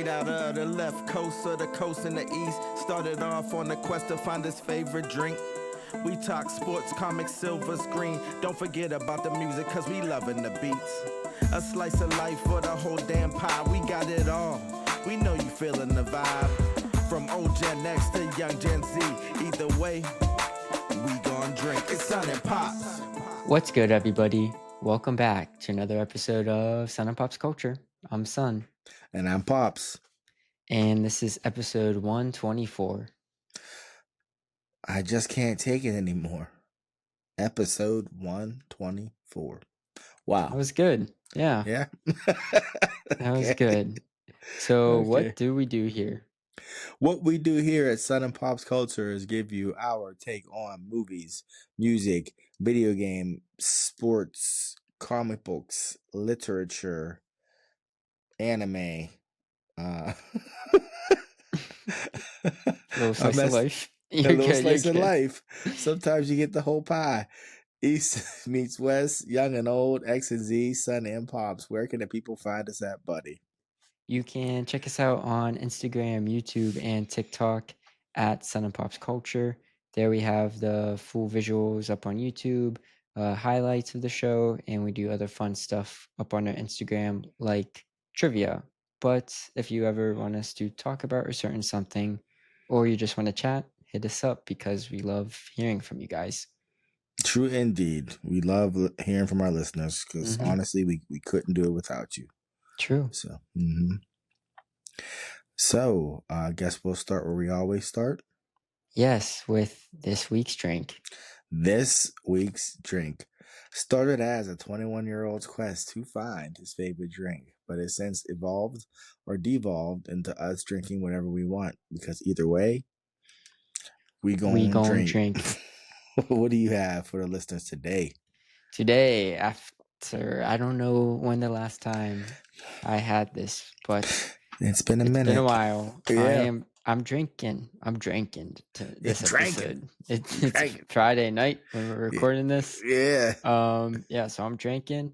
Straight out of the left coast of the coast in the east. Started off on the quest to find his favorite drink. We talk sports, comics, silver screen. Don't forget about the music, cause we loving the beats. A slice of life for the whole damn pie. We got it all. We know you feeling the vibe. From old Gen X to young Gen Z. Either way, we gon' drink. It's Son and Pops. What's good, everybody? Welcome back to another episode of Son and Popsculture. I'm Son. And I'm Pops. And this is episode 124. I just can't take it anymore. Episode 124. Wow. That was good. Yeah. Yeah. That was good. So what do we do here? What we do here at Son and Pops Culture is give you our take on movies, music, video game, sports, comic books, literature, anime. Little slice of life. A little slice of life. Sometimes you get the whole pie. East meets West, young and old, X and Z, Son and Pops. Where can the people find us at, buddy? You can check us out on Instagram, YouTube, and TikTok at Son and Pops Culture. There we have the full visuals up on YouTube, highlights of the show, and we do other fun stuff up on our Instagram like trivia. But if you ever want us to talk about a certain something, or you just want to chat, hit us up because we love hearing from you guys. True indeed. We love hearing from our listeners because honestly, we couldn't do it without you. True. So, I guess we'll start where we always start. Yes, with this week's drink. This week's drink started as a 21-year-old's quest to find his favorite drink, but has since evolved or devolved into us drinking whatever we want because either way, we gonna drink. What do you have for the listeners today? Today, after I don't know when the last time I had this, but it's been a minute. It's been a while. Yeah. I'm drinking to this episode. It's drinking. Friday night when we're recording this. Yeah. So I'm drinking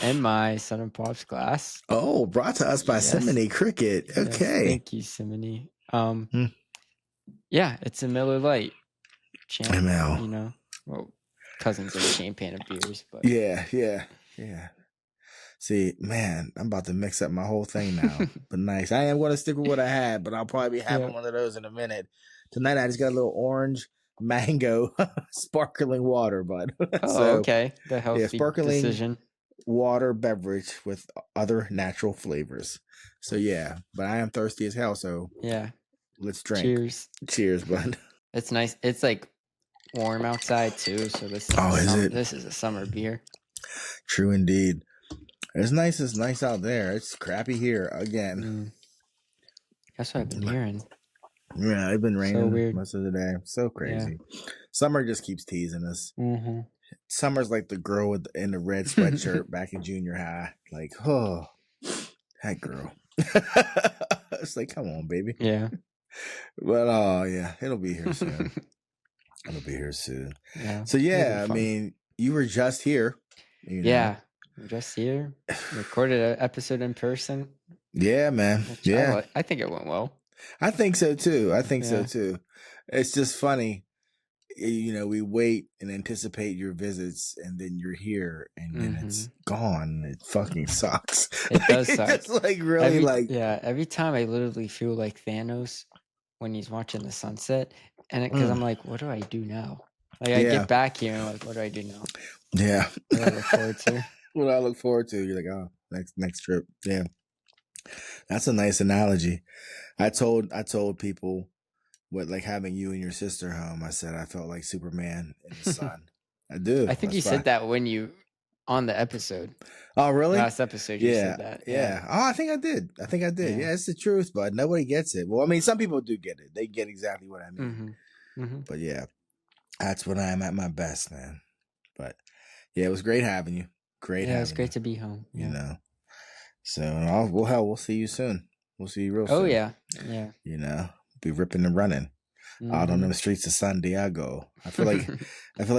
in my Son and Pops glass. Oh, brought to us by Simony Cricket. Okay. Yes, thank you, Simony. Yeah, it's a Miller Lite. ML. You know, well, cousins of the champagne of beers, but yeah. See, man, I'm about to mix up my whole thing now. But nice. I am going to stick with what I had, but I'll probably be having one of those in a minute. Tonight, I just got a little orange mango sparkling water, bud. Okay. The healthy sparkling decision. Water beverage with other natural flavors. So, yeah, but I am thirsty as hell, so yeah, let's drink. Cheers, bud. It's nice. It's like warm outside too, so this is a summer beer. True indeed. It's nice out there. It's crappy here again. That's what I've been hearing. Yeah, it's been raining so weird. most of the day. So crazy. Yeah. Summer just keeps teasing us. Summer's like the girl in the red sweatshirt back in junior high. Like, oh, that girl. It's like, come on, baby. Yeah. But yeah, it'll be here soon. Yeah. So yeah, I mean, you were just here. Yeah. We're just here. Recorded an episode in person. Yeah, man. Yeah. I think it went well. I think so too. It's just funny. You know, we wait and anticipate your visits and then you're here and then it's gone. It fucking sucks. It does suck. It's like really every time I literally feel like Thanos when he's watching the sunset and because I'm like, what do I do now? Like I get back here and I'm like, what do I do now? Yeah. What do I look forward to? What I look forward to. You're like, oh, next trip. Yeah. That's a nice analogy. I told people what like having you and your sister home. I said I felt like Superman in the sun. I do. I think you said that when you on the episode. Oh, really? Last episode you said that. Yeah. Oh, I think I did. Yeah, it's the truth, but nobody gets it. Well, I mean, some people do get it. They get exactly what I mean. But yeah, that's when I am at my best, man. But yeah, it was great having you. It's great to be home. You know. So we'll see you soon. We'll see you real soon. Oh yeah. You know, be ripping and running out on the streets of San Diego. I feel like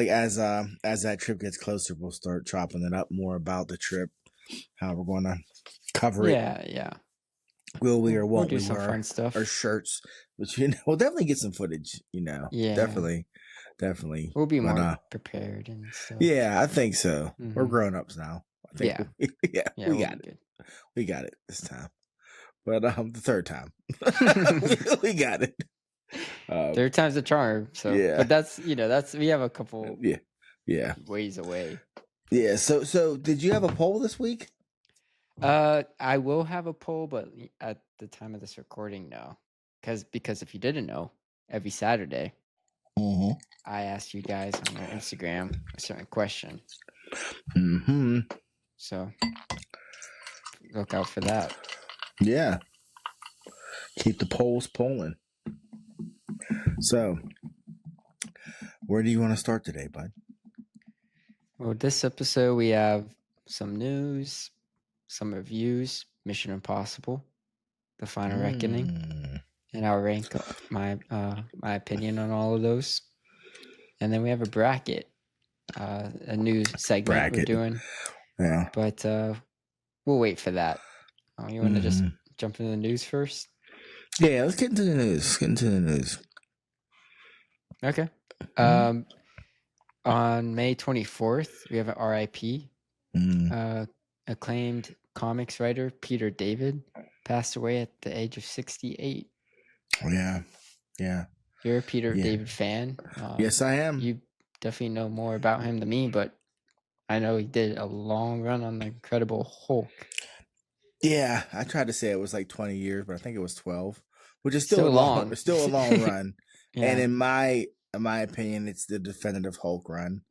as that trip gets closer, we'll start chopping it up more about the trip, how we're going to cover it. Yeah. Will we or We'll won't do we some wear fun stuff. our shirts? But we'll definitely get some footage. Yeah. Definitely. We'll be But, more prepared and stuff. yeah, I think so. We're Mhm. grown ups now. I think. Yeah. We we'll got be it. good. We got it this time. But the third time, we got it. Third time's the charm. So, yeah. but that's we have a couple Yeah. ways away. Yeah. So did you have a poll this week? I will have a poll, but at the time of this recording, no, because if you didn't know, every Saturday, I asked you guys on our Instagram a certain question. So look out for that. Yeah. Keep the polls polling. So, where do you want to start today, bud? Well, this episode we have some news, some reviews, Mission Impossible, The Final Reckoning, and I'll rank my opinion on all of those. And then we have a bracket, a new segment we're doing. Yeah. But we'll wait for that. You want to just jump into the news first? Yeah, let's get into the news. Okay. On May 24th, we have an RIP. Acclaimed comics writer Peter David passed away at the age of 68. Oh, yeah. You're a Peter David fan. Yes, I am. You definitely know more about him than me, but I know he did a long run on the Incredible Hulk. Yeah, I tried to say it was like 20 years, but I think it was 12, which is still a long run. Yeah. And in my opinion, it's the definitive Hulk run.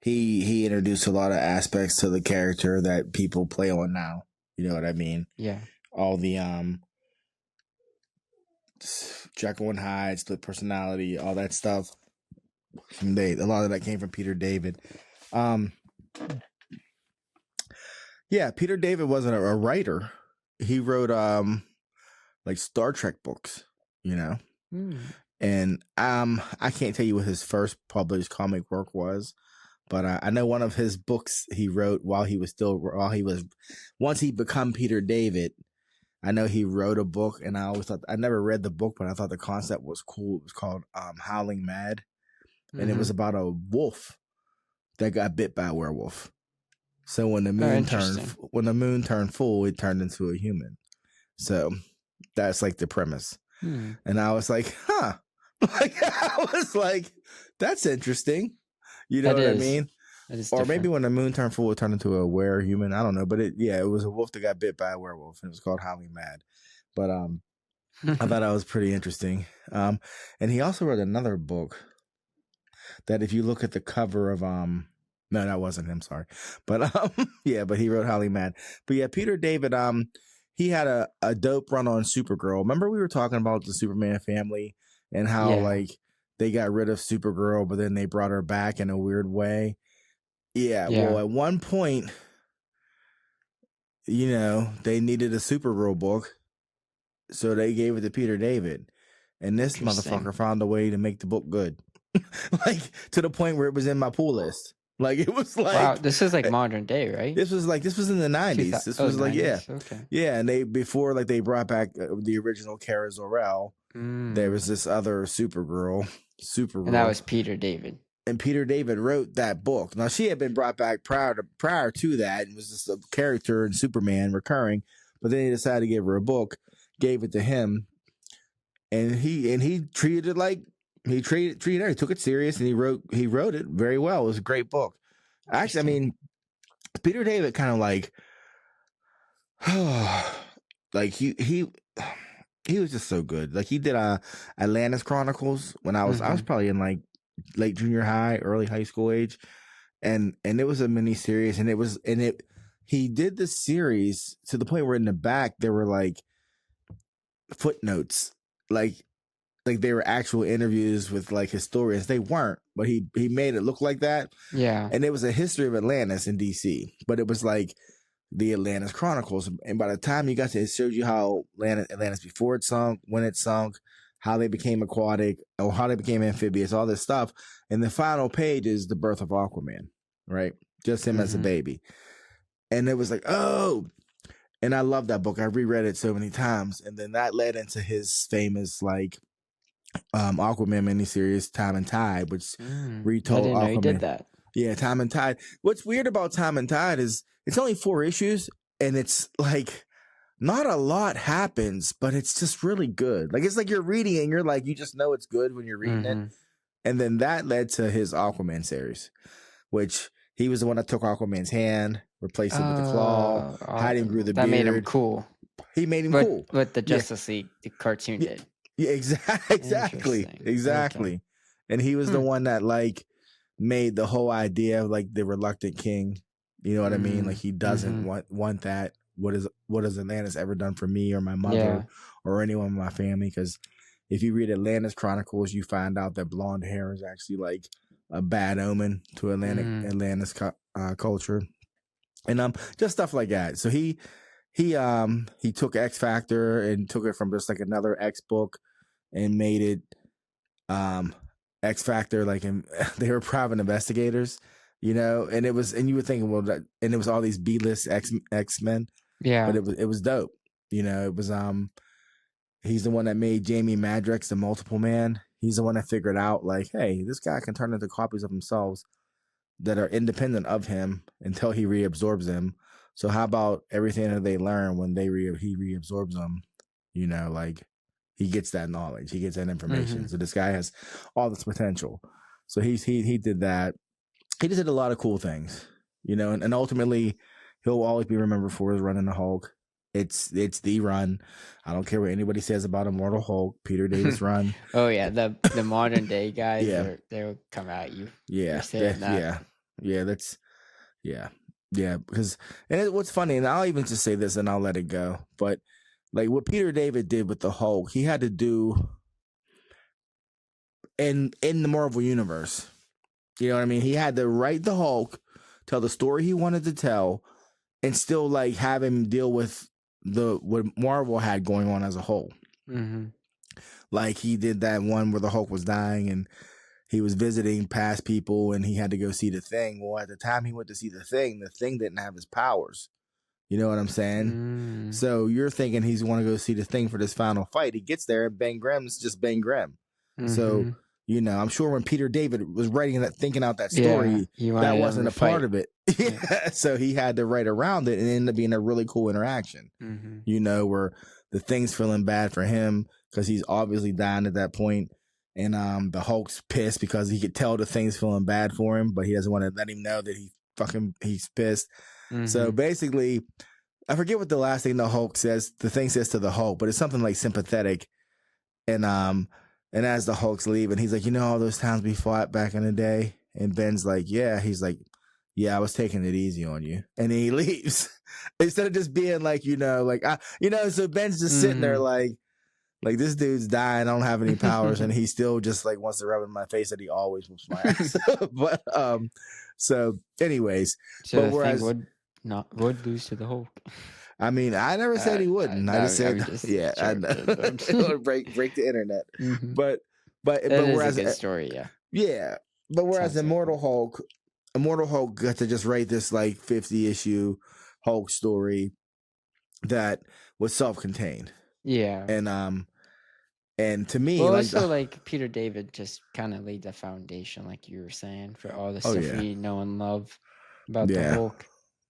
He introduced a lot of aspects to the character that people play on now. You know what I mean? Yeah. All the Jekyll and Hyde, split personality, all that stuff. A lot of that came from Peter David. Yeah, Peter David wasn't a writer. He wrote like Star Trek books, And I can't tell you what his first published comic work was, but I know one of his books he wrote once he become Peter David. I know he wrote a book, and I never read the book, but I thought the concept was cool. It was called Howling Mad, and it was about a wolf that got bit by a werewolf. So when the moon turned full, it turned into a human. So that's like the premise. And I was like, huh. I was like, that's interesting. You know what I mean? Or maybe when the moon turned full, it turned into a were-human. I don't know. But it was a wolf that got bit by a werewolf, and it was called Howling Mad. But I thought that was pretty interesting. And he also wrote another book that if you look at the cover of no, that wasn't him, sorry. But but he wrote Howling Mad. But yeah, Peter David, he had a dope run on Supergirl. Remember we were talking about the Superman family and how like they got rid of Supergirl, but then they brought her back in a weird way. Yeah. Well, at one point, they needed a Supergirl book, so they gave it to Peter David. And this motherfucker found a way to make the book good. Like to the point where it was in my pull list. Like it was like, wow, this is like modern day, right? This was in the 90s. This was like 90s? Okay. Yeah, and they brought back the original Kara Zor-El. There was this other Supergirl, and that was Peter David. And Peter David wrote that book. Now she had been brought back prior to that. It was just a character in Superman recurring, but then he decided to give her a book, gave it to him, and he treated it like. He treated her. He took it serious, and he wrote it very well. It was a great book. Actually, I mean, Peter David kind of like he was just so good. Like he did Atlantis Chronicles when I was probably in like late junior high, early high school age, and it was a mini series, and he did the series to the point where in the back there were like footnotes, like they were actual interviews with like historians. They weren't, but he made it look like that. Yeah. And it was a history of Atlantis in DC, but it was like the Atlantis Chronicles. And by the time you got to it, showed you how Atlantis before it sunk, when it sunk, how they became aquatic, or how they became amphibious, all this stuff. And the final page is the birth of Aquaman, right? Just him as a baby. And it was like, oh. And I love that book. I reread it so many times. And then that led into his famous like Aquaman miniseries, Time and Tide, which I retold didn't know he did Aquaman. that. Yeah, Time and Tide. What's weird about Time and Tide is it's only 4 issues, and it's like not a lot happens, but it's just really good. Like it's like you're reading it and you're like, you just know it's good when you're reading it. And then that led to his Aquaman series, which he was the one that took Aquaman's hand, replaced it with the claw, had him grew the that beard. made him cool. He made him cool. What the Justice League, the cartoon did. Yeah, exactly. Okay. And he was the one that like made the whole idea of like the reluctant king. You know what I mean? Like he doesn't want that. What has Atlantis ever done for me or my mother or anyone in my family? Because if you read Atlantis Chronicles, you find out that blonde hair is actually like a bad omen to Atlantis culture, and just stuff like that. So he took X Factor and took it from just like another X book and made it X Factor, like they were private investigators, you know, and you would think, well, and it was all these B-list X-Men, but it was dope, you know. It was he's the one that made Jamie Madrox the Multiple Man. He's the one that figured out like, hey, this guy can turn into copies of themselves that are independent of him until he reabsorbs them. So how about everything that they learn when he reabsorbs them, you know, like he gets that knowledge, he gets that information. So this guy has all this potential. So he did that. He just did a lot of cool things, you know, and ultimately he'll always be remembered for his run in the Hulk. It's the run. I don't care what anybody says about Immortal Hulk, Peter Davis run. Oh yeah, the modern day guys, they'll come at you. Yeah, because what's funny, and I'll even just say this and I'll let it go, but like what Peter David did with the Hulk, he had to do in the Marvel universe. You know what I mean? He had to write the Hulk, tell the story he wanted to tell, and still like have him deal with what Marvel had going on as a whole. Like he did that one where the Hulk was dying and he was visiting past people and he had to go see the Thing. Well, at the time he went to see the Thing didn't have his powers. You know what I'm saying? So you're thinking he's want to go see the Thing for this final fight. He gets there and Ben Grimm's just Ben Grimm. So, you know, I'm sure when Peter David was writing that, thinking out that story, that wasn't a part of it. So he had to write around it and it ended up being a really cool interaction, you know, where the Thing's feeling bad for him because he's obviously dying at that point. And the Hulk's pissed because he could tell the Thing's feeling bad for him, but he doesn't want to let him know that he's pissed. So basically, I forget what the last thing the Hulk says. The Thing says to the Hulk, but it's something like sympathetic. And as the Hulk's leaving, he's like, you know, all those times we fought back in the day. And Ben's like, yeah. He's like, yeah, I was taking it easy on you. And then he leaves instead of just being like, you know, like, so Ben's just sitting there like this dude's dying. I don't have any powers. And he still just like wants to rub in my face that he always whoops my ass. But, so anyways, so but whereas Thing would lose to the Hulk. I mean, I never said he wouldn't. I just said, I know. break the internet. But whereas a good story, but whereas Immortal Hulk got to just write this like 50 issue Hulk story that was self-contained. And to me, like Peter David just kind of laid the foundation, like you were saying, for all the stuff we know and love about the Hulk.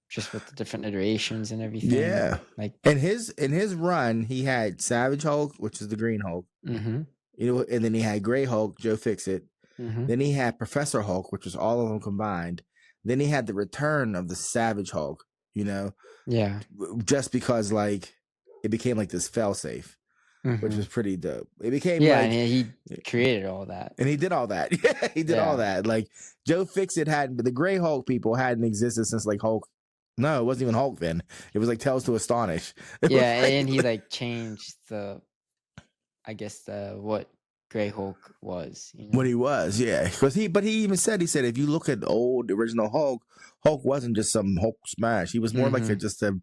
Just with the different iterations and everything. Yeah. Like in his run, he had Savage Hulk, which is the Green Hulk. You know, and then he had Gray Hulk, Joe Fixit. Then he had Professor Hulk, which was all of them combined. Then he had the return of the Savage Hulk, you know. Yeah. Just because like it became like this failsafe, which was pretty dope. It became and he created all that. And he did all that. Yeah, he did all that. Like Joe Fixit the Gray Hulk people hadn't existed since like Hulk. No, it wasn't even Hulk then. It was like Tales to Astonish. And he like changed what Grey Hulk was. You know? What he was, yeah. But he even said, if you look at the old original Hulk wasn't just some Hulk smash. He was more like just a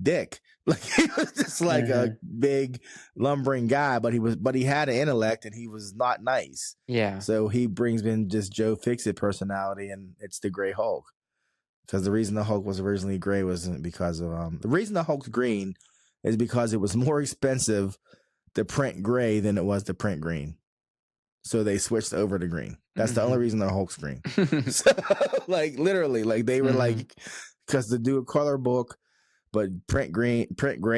dick. Like he was just like a big lumbering guy, but he had an intellect and he was not nice. Yeah. So he brings in just Joe Fixit personality and it's the Grey Hulk. Because the reason the Hulk was originally gray wasn't because of the reason the Hulk's green is because it was more expensive to print gray than it was to print green. So they switched over to green. That's the only reason the Hulk's green. So, like, literally, like, they were like, because to do a color book, but print gray,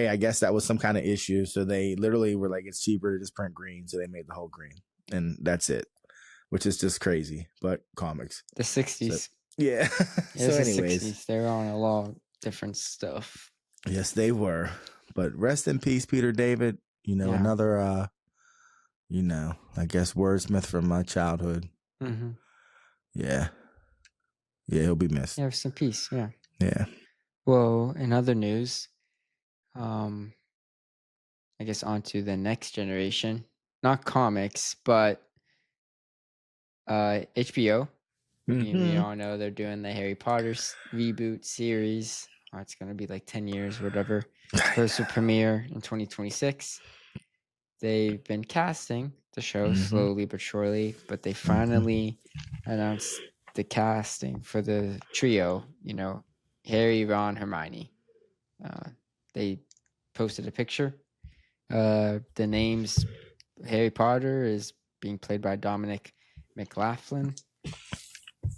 I guess that was some kind of issue. So they literally were like, it's cheaper to just print green. So they made the Hulk green. And that's it, which is just crazy. But comics. The 60s. So, yeah. So anyways. The 60s. They were on a lot of different stuff. Yes, they were. But rest in peace, Peter David. You know, another, I guess wordsmith from my childhood. Yeah. Yeah, he'll be missed. Yeah, rest in peace. Yeah. Yeah. Well, in other news, I guess on to the next generation. Not comics, but HBO. We all know they're doing the Harry Potter reboot series. It's going to be like 10 years, whatever. It's supposed to premiere in 2026. They've been casting the show slowly but surely, but they finally announced the casting for the trio, Harry, Ron, Hermione. They posted a picture. The names Harry Potter is being played by Dominic McLaughlin.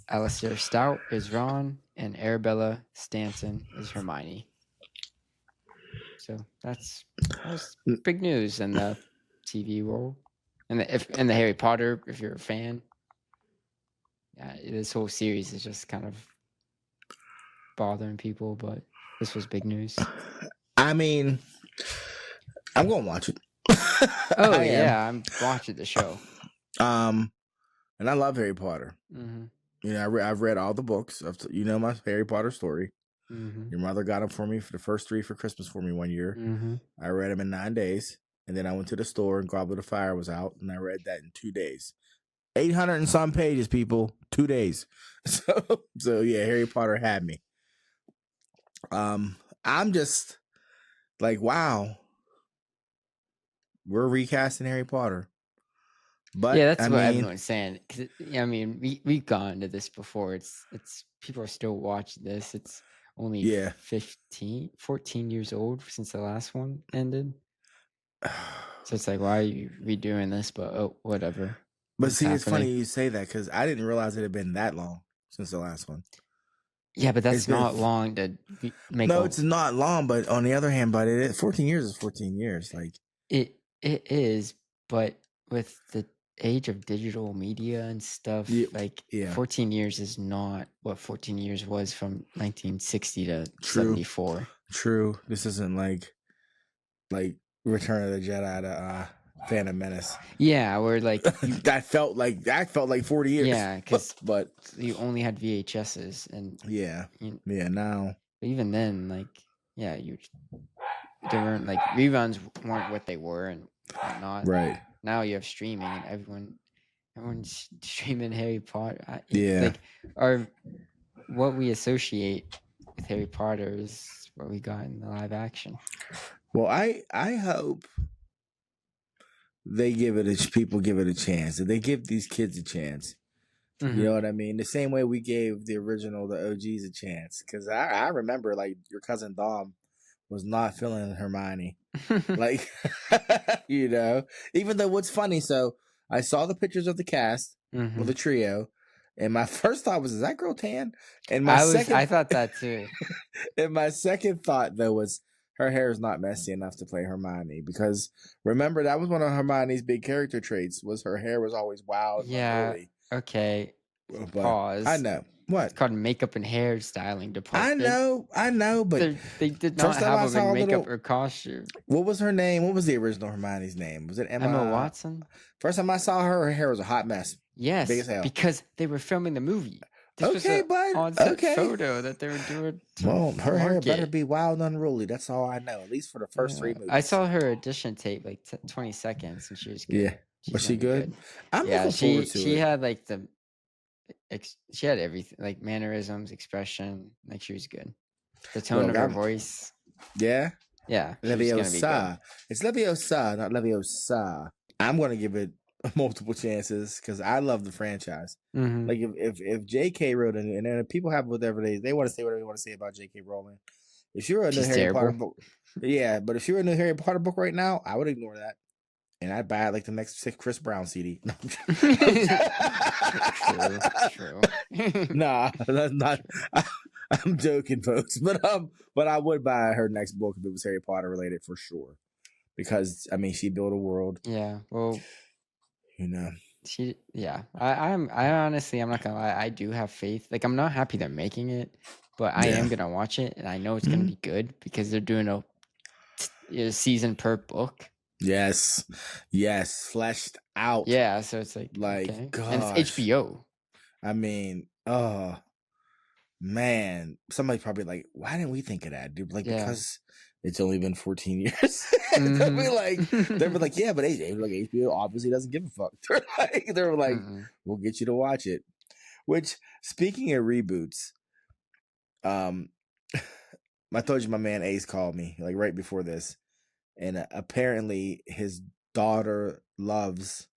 Alistair Stout is Ron, and Arabella Stanton is Hermione. So that was big news in the TV world, and the Harry Potter. If you're a fan, this whole series is just kind of bothering people, but this was big news. I mean, I'm gonna watch it. Oh yeah, I'm watching the show. And I love Harry Potter. I've read all the books. My Harry Potter story. Your mother got them for me for the first 3 for Christmas for me one year. I read them in 9 days, and then I went to the store and Goblet of Fire was out, and I read that in 2 days. 800 and some pages, people. 2 days. So yeah, Harry Potter had me. I'm just like, wow, we're recasting Harry Potter. But yeah, that's what everyone's saying. We've gone into this before. It's people are still watching this. It's only 14 years old since the last one ended. So it's like, why are you redoing this? But whatever. But see, it's funny you say that because I didn't realize it had been that long since the last one. Yeah, but that's not long to make. No, it's not long. But on the other hand, 14 years is 14 years. Like it is, but with the age of digital media and stuff, 14 years is not what 14 years was from 1960 to 74. True. This isn't like Return of the Jedi to Phantom Menace. Yeah, where that felt like 40 years. Yeah, but you only had VHSs and now. Even then, they weren't reruns weren't what they were and whatnot. Right. Now you have streaming and everyone's streaming Harry Potter. What we associate with Harry Potter is what we got in the live action. Well, I hope people give it a chance. That they give these kids a chance. You know what I mean? The same way we gave the OGs a chance. Because I remember your cousin Dom was not feeling Hermione. Even though what's funny, so I saw the pictures of the cast with the trio, and my first thought was, is that girl tan? And I thought that too. And my second thought though was, her hair is not messy enough to play Hermione, because remember that was one of Hermione's big character traits, was her hair was always wild. Yeah. Okay. Pause. I know. What? It's called makeup and hairstyling department. I know, but they did not have them in makeup or costume. What was her name? What was the original Hermione's name? Was it Emma Watson? First time I saw her hair was a hot mess. Yes, big as hell. Because they were filming the movie. This was on-set photo that they were doing. Well, her hair better be wild and unruly. That's all I know, at least for the first 3 movies. I saw her audition tape, 20 seconds, and she was good. Yeah. Was she good? I'm looking forward to it. She had she had everything, mannerisms, expression. She was good. The tone of her voice. Yeah? Yeah. Leviosa. It's Leviosa, not Leviosa. I'm going to give it multiple chances because I love the franchise. Mm-hmm. Like if J.K. wrote and then people have whatever they want to say whatever they want to say about J.K. Rowling. If she wrote a new She's Harry Potter terrible. book, yeah, but if she wrote a new Harry Potter book right now, I would ignore that. And I'd buy it like the next Chris Brown CD. True. Nah, that's not. I'm joking, folks. But I would buy her next book if it was Harry Potter related for sure. Because I mean, she built a world. Yeah. Well, You know. I honestly, I'm not gonna lie, I do have faith. Like, I'm not happy they're making it, but I Yeah. am gonna watch it, and I know it's gonna be good because they're doing a season per book. Yes, fleshed out. Yeah, so it's like Like, okay. gosh. And it's HBO. I mean, oh man, somebody's probably like, why didn't we think of that, dude? Like, Yeah. because it's only been 14 years. They'll be like, yeah, but HBO obviously doesn't give a fuck. They're like, we'll get you to watch it. Which, speaking of reboots, I told you my man Ace called me like right before this, and apparently his daughter loves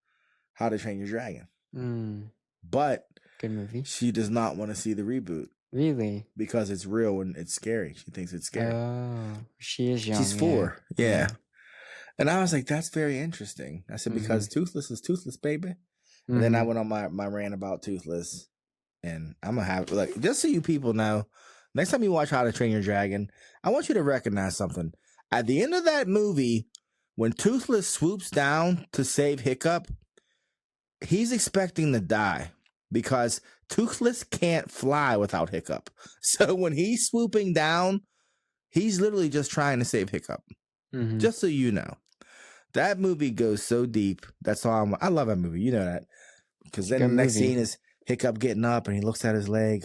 How to Train Your Dragon, but good movie. She does not want to see the reboot. Really? Because it's real and it's scary. She thinks it's scary. Oh, she is young. She's 4. Yeah. And I was like, that's very interesting. I said, because Toothless is Toothless, baby. And then I went on my rant about Toothless. And I'm going to have, like, just so you people know, next time you watch How to Train Your Dragon, I want you to recognize something. At the end of that movie, when Toothless swoops down to save Hiccup, he's expecting to die because Toothless can't fly without Hiccup. So when he's swooping down, he's literally just trying to save Hiccup. Just so you know. That movie goes so deep. That's all I love that movie. You know that. Because then the next scene is Hiccup getting up and he looks at his leg.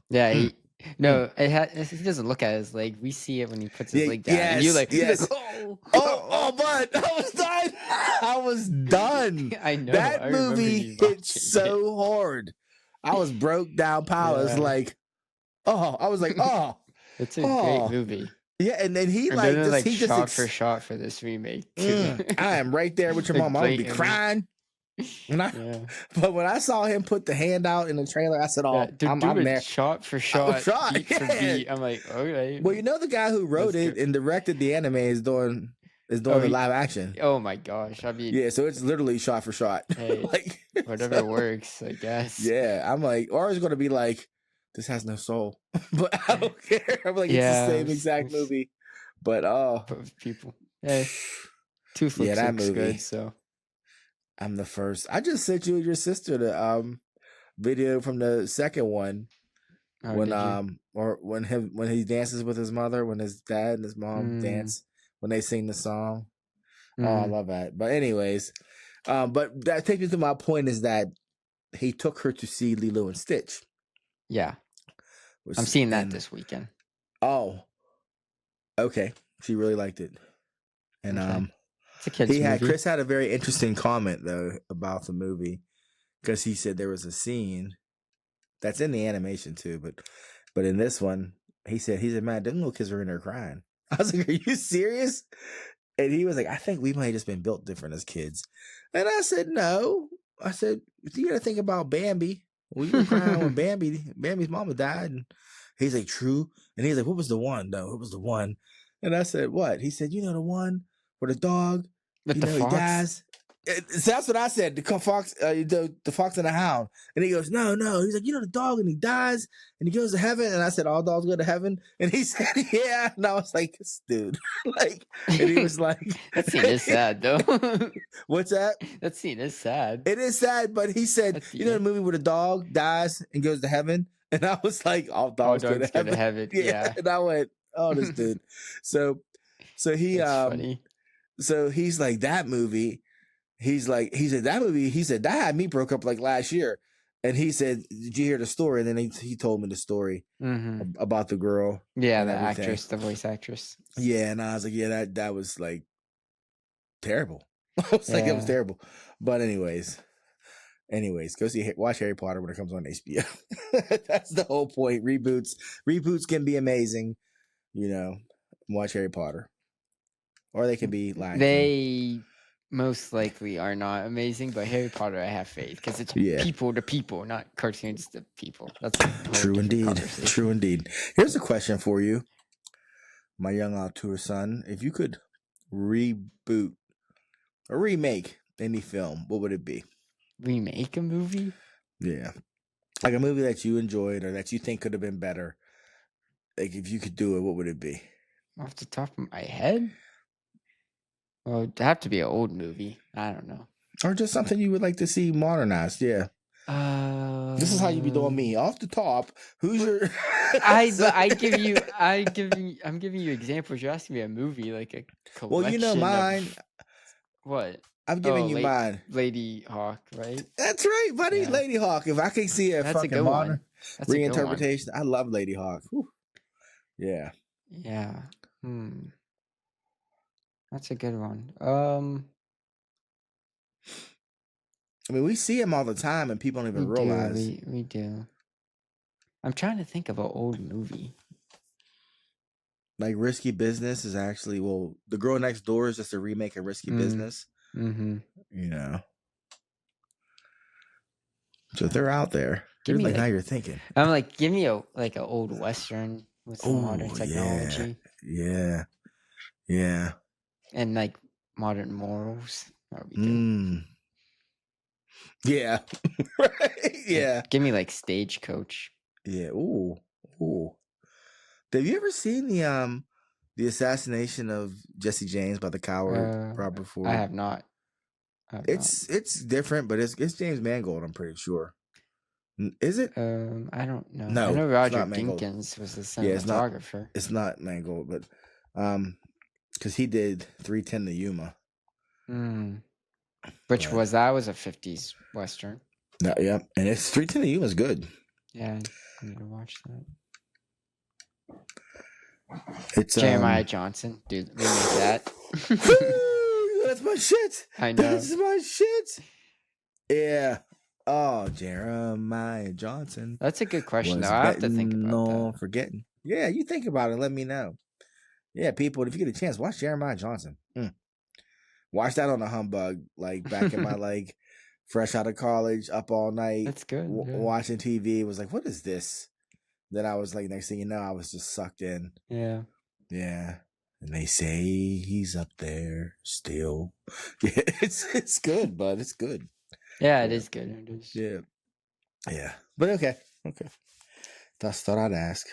Yeah, he doesn't look at his leg. We see it when he puts his leg down. Yes, and you're like, but I was done. I was done. I know. That movie hit so hard. I was broke down, pal. I was like, I was like, it's a great movie. Yeah, and then he shot for shot for this remake. I am right there with your mom. I would be crying. But when I saw him put the hand out in the trailer, I said, I'm there. Shot for shot, beat for beat. I'm like, okay. Well, you know the guy who wrote it and directed the anime is doing the live action. Oh my gosh. I mean, yeah, so it's literally shot for shot. Hey, like, whatever works, I guess. Yeah, I'm like, or it's gonna be like, this has no soul. But I don't care. I'm like, it's the same exact movie. But people. Hey. Toothless looks good, so I'm the first. I just sent you and your sister the video from the second one. When he dances with his mother, when his dad and his mom dance, when they sing the song. Oh, I love that. But anyways, but that takes me to my point is that he took her to see Lilo and Stitch. Yeah. I'm seeing that this weekend. Oh. Okay. She really liked it. And it's a kid's movie. Chris had a very interesting comment though about the movie because he said there was a scene that's in the animation too, but in this one he said man, them little kids were in there crying. I was like, are you serious? And he was like, I think we might have just been built different as kids. And I said, no. I said, you got to think about Bambi. We were crying when Bambi's mama died. And he's like, true. And he's like, what was the one? No, it was the one. And I said, what? He said, you know the one where the dog, with the fox? He dies. So that's what I said. The fox, the fox and the hound. And he goes, no. He's like, you know the dog, and he dies, and he goes to heaven. And I said, all dogs go to heaven. And he said, yeah. And I was like, this dude, like, and he was like, that scene is sad though. What's that? That scene is sad. It is sad, but he said, you know the movie where the dog dies and goes to heaven. And I was like, all dogs go to heaven. Yeah. And I went, oh, this dude. So he funny. So he's like, that movie. He said that movie. He said that had me broke up like last year, and he said, "Did you hear the story?" And then he told me the story about the girl. Yeah, the actress, the voice actress. Yeah, and I was like, yeah, that was like terrible. I was like, it was terrible. But anyways, go watch Harry Potter when it comes on HBO. That's the whole point. Reboots can be amazing. Watch Harry Potter, or they can be like most likely are not amazing, but Harry Potter, I have faith because it's Yeah. people to people, not cartoons to people. That's a whole True different indeed. conversation. True indeed. Here's a question for you, my young auteur son. If you could reboot or remake any film, what would it be? Remake a movie? Yeah. Like a movie that you enjoyed or that you think could have been better. Like if you could do it, what would it be? Off the top of my head? Well, it'd have to be an old movie. I don't know. Or just something you would like to see modernized, yeah. This is how you be doing me. Off the top, who's your I'm giving you examples. You're asking me a movie, like a collection Well, you know mine. of what? I'm giving you mine. Lady Hawk, right? That's right, buddy. Yeah. Lady Hawk. If I can see a That's a fucking good modern one. That's a good one. reinterpretation, I love Lady Hawk. Whew. Yeah. Yeah. That's a good one. I mean, we see him all the time, and people don't even realize. We do. I'm trying to think of an old movie. Like Risky Business is actually The Girl Next Door is just a remake of Risky Business. Mm-hmm. You know. So they're out there. Here's like how you're thinking. I'm like, give me an old Western with some modern technology. Yeah. Yeah. And like modern morals. That would be good. Yeah. Right. Yeah. Give me like Stagecoach. Yeah. Ooh. Have you ever seen the assassination of Jesse James by the coward Robert Ford? I have not. It's different, but it's James Mangold, I'm pretty sure. Is it? I don't know. No, I know Roger it's not Mangold. Dinkins was the cinematographer. Yeah, it's not Mangold, but because he did 310 to Yuma. Which was a 50s Western. Yeah, and it's 310 to Yuma is good. Yeah, I need to watch that. It's Jeremiah Johnson, dude, remake that. That's my shit. I know. That's my shit. Yeah. Oh, Jeremiah Johnson. That's a good question, though. I have to think about that. Forgetting. Yeah, you think about it and let me know. Yeah, people, if you get a chance, watch Jeremiah Johnson. Watch that on a humbug, like back in my fresh out of college, up all night. That's good. Watching TV. Was like, what is this? Then I was like, next thing you know, I was just sucked in. Yeah. Yeah. And they say he's up there still. Yeah, it's good, bud. It's good. Yeah, it is good. It is. Yeah. Yeah. But okay. Thought I'd ask.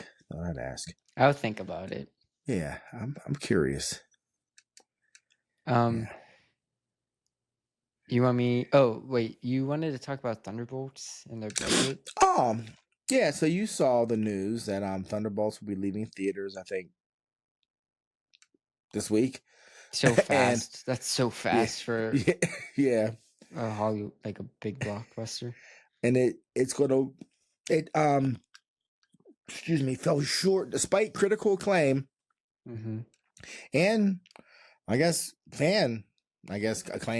I'll think about it. Yeah, I'm curious. You want me? Oh, wait. You wanted to talk about Thunderbolts and their budget? Yeah. So you saw the news that Thunderbolts will be leaving theaters, I think, this week. So fast. That's so fast for a Hollywood, like a big blockbuster. And it's gonna fell short despite critical acclaim. And I guess acclaim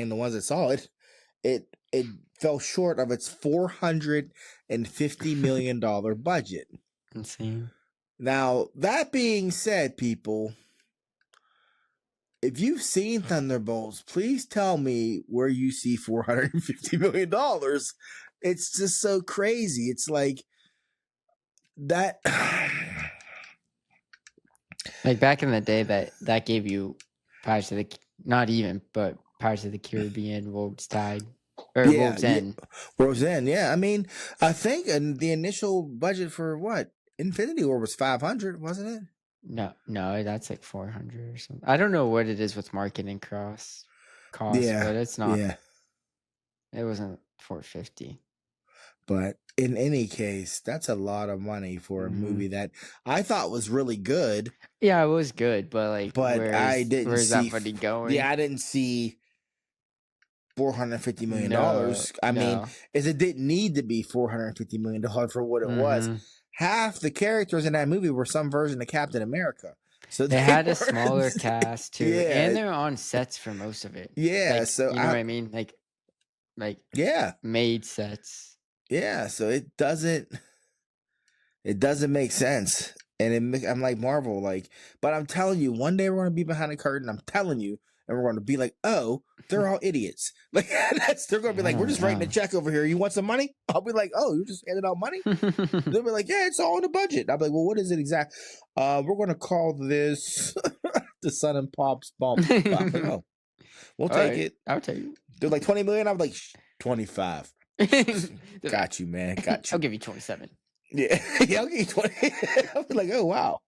the ones that saw it. It fell short of its $450 million budget. Insane. Now, that being said, people, if you've seen Thunderbolts, please tell me where you see $450 million. It's just so crazy. It's like that. Like back in the day, that gave you Pirates of the Caribbean, World's Tide, or World's End. World's End, yeah. I mean, I think the initial budget for Infinity War was 500, wasn't it? No, that's like 400 or something. I don't know what it is with marketing cost, but it's not. Yeah. It wasn't 450. But in any case, that's a lot of money for a movie that I thought was really good. Yeah, it was good, but where's that money going? Yeah, I didn't see $450 million. I mean, it didn't need to be $450 million for what it was. Half the characters in that movie were some version of Captain America. So they had a smaller cast too, and they're on sets for most of it. Yeah, so you know what I mean, like made sets. Yeah, so it doesn't make sense, and I'm like Marvel, but I'm telling you, one day we're gonna be behind the curtain. I'm telling you, and we're going to be like, oh, they're all idiots. Like they're going to be like, we're just writing a check over here. You want some money? I'll be like, oh, you just handed out money? They'll be like, yeah, it's all in the budget. I'll be like, well, what is it exactly? We're going to call this the Son and Pop's bump. I'm like, oh, we'll take it. I'll take it. They're like 20 million. I'm like, 25. Got you, man. Got you. I'll give you 27. Yeah, I'll give you 20. I'll be like, oh wow.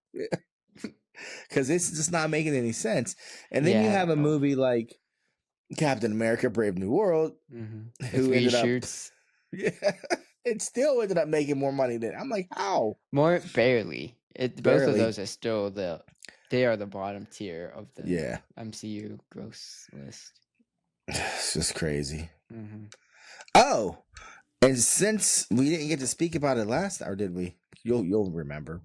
Because it's just not making any sense. And then you have a movie like Captain America: Brave New World, who ended up, it still ended up making more money than I'm like, how? More barely. Both of those are still they are the bottom tier of the MCU gross list. It's just crazy. Oh, and since we didn't get to speak about it last, or did we? You'll remember.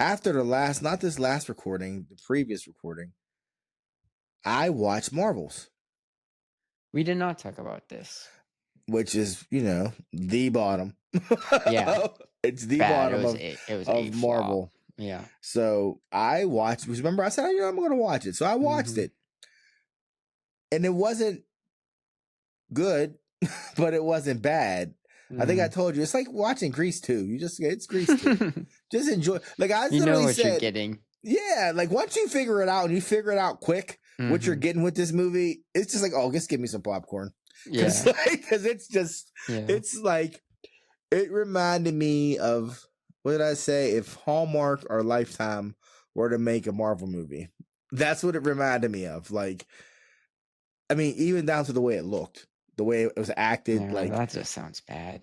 After not this last recording, the previous recording, I watched Marvels. We did not talk about this. Which is, the bottom. Yeah. It's the bottom of Marvel. Yeah. So I watched, remember I said, I'm going to watch it. So I watched it. And it wasn't good, but it wasn't bad. I think I told you, it's like watching Grease 2. It's Grease 2. Just enjoy. Like I literally what said, you're getting. Yeah, like once you figure it out and you figure it out quick, what you're getting with this movie, it's just like, oh, just give me some popcorn. Yeah. Because it's just, it's like, it reminded me of, what did I say? If Hallmark or Lifetime were to make a Marvel movie, that's what it reminded me of. Like, I mean, even down to the way it looked, the way it was acted. Yeah, like that just sounds bad.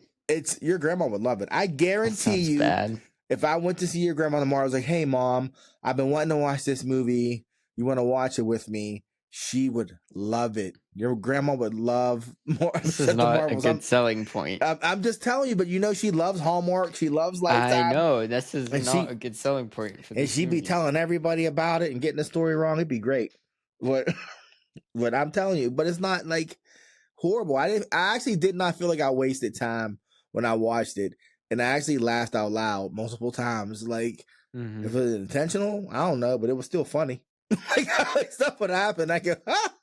Your grandma would love it. I guarantee you. Bad. If I went to see your grandma tomorrow, I was like, hey, Mom, I've been wanting to watch this movie. You want to watch it with me? She would love it. Your grandma would love more. This is not a good selling point. I'm just telling you, but she loves Hallmark. She loves Lifetime. I know. This is not a good selling point for this. And she'd be telling everybody about it and getting the story wrong. It'd be great. What I'm telling you, but it's not like horrible. I actually did not feel like I wasted time when I watched it. And I actually laughed out loud multiple times. Like, if it was intentional, I don't know, but it was still funny. like stuff would happen. I go,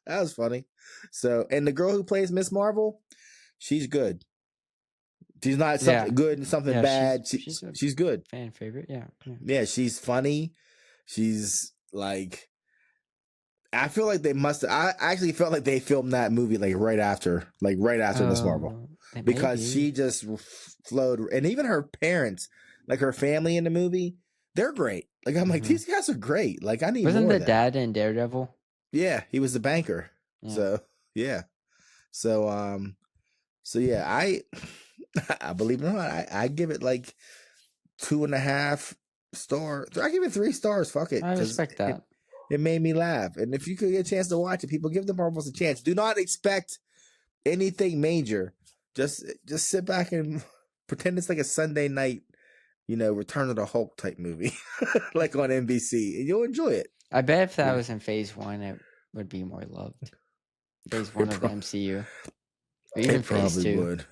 that was funny. So, and the girl who plays Miss Marvel, she's good. She's not something good and something bad. She's good. Fan favorite, yeah. She's funny. She's like, I feel like I actually felt like they filmed that movie right after Miss Marvel. Because she just flowed, and even her parents, like her family in the movie, they're great. Like I'm like, these guys are great. Like I need more of that. Wasn't the dad in Daredevil? Yeah, he was the banker. Yeah. So yeah, I believe it or not, I give it like 2.5 stars. I give it 3 stars. Fuck it. I respect that. It made me laugh, and if you could get a chance to watch it, people give the Marvels a chance. Do not expect anything major. Just sit back and pretend it's like a Sunday night, Return of the Hulk type movie, like on NBC, and you'll enjoy it. I bet if that was in Phase 1, it would be more loved. Phase 1 of the MCU. Or even Phase 2. Would.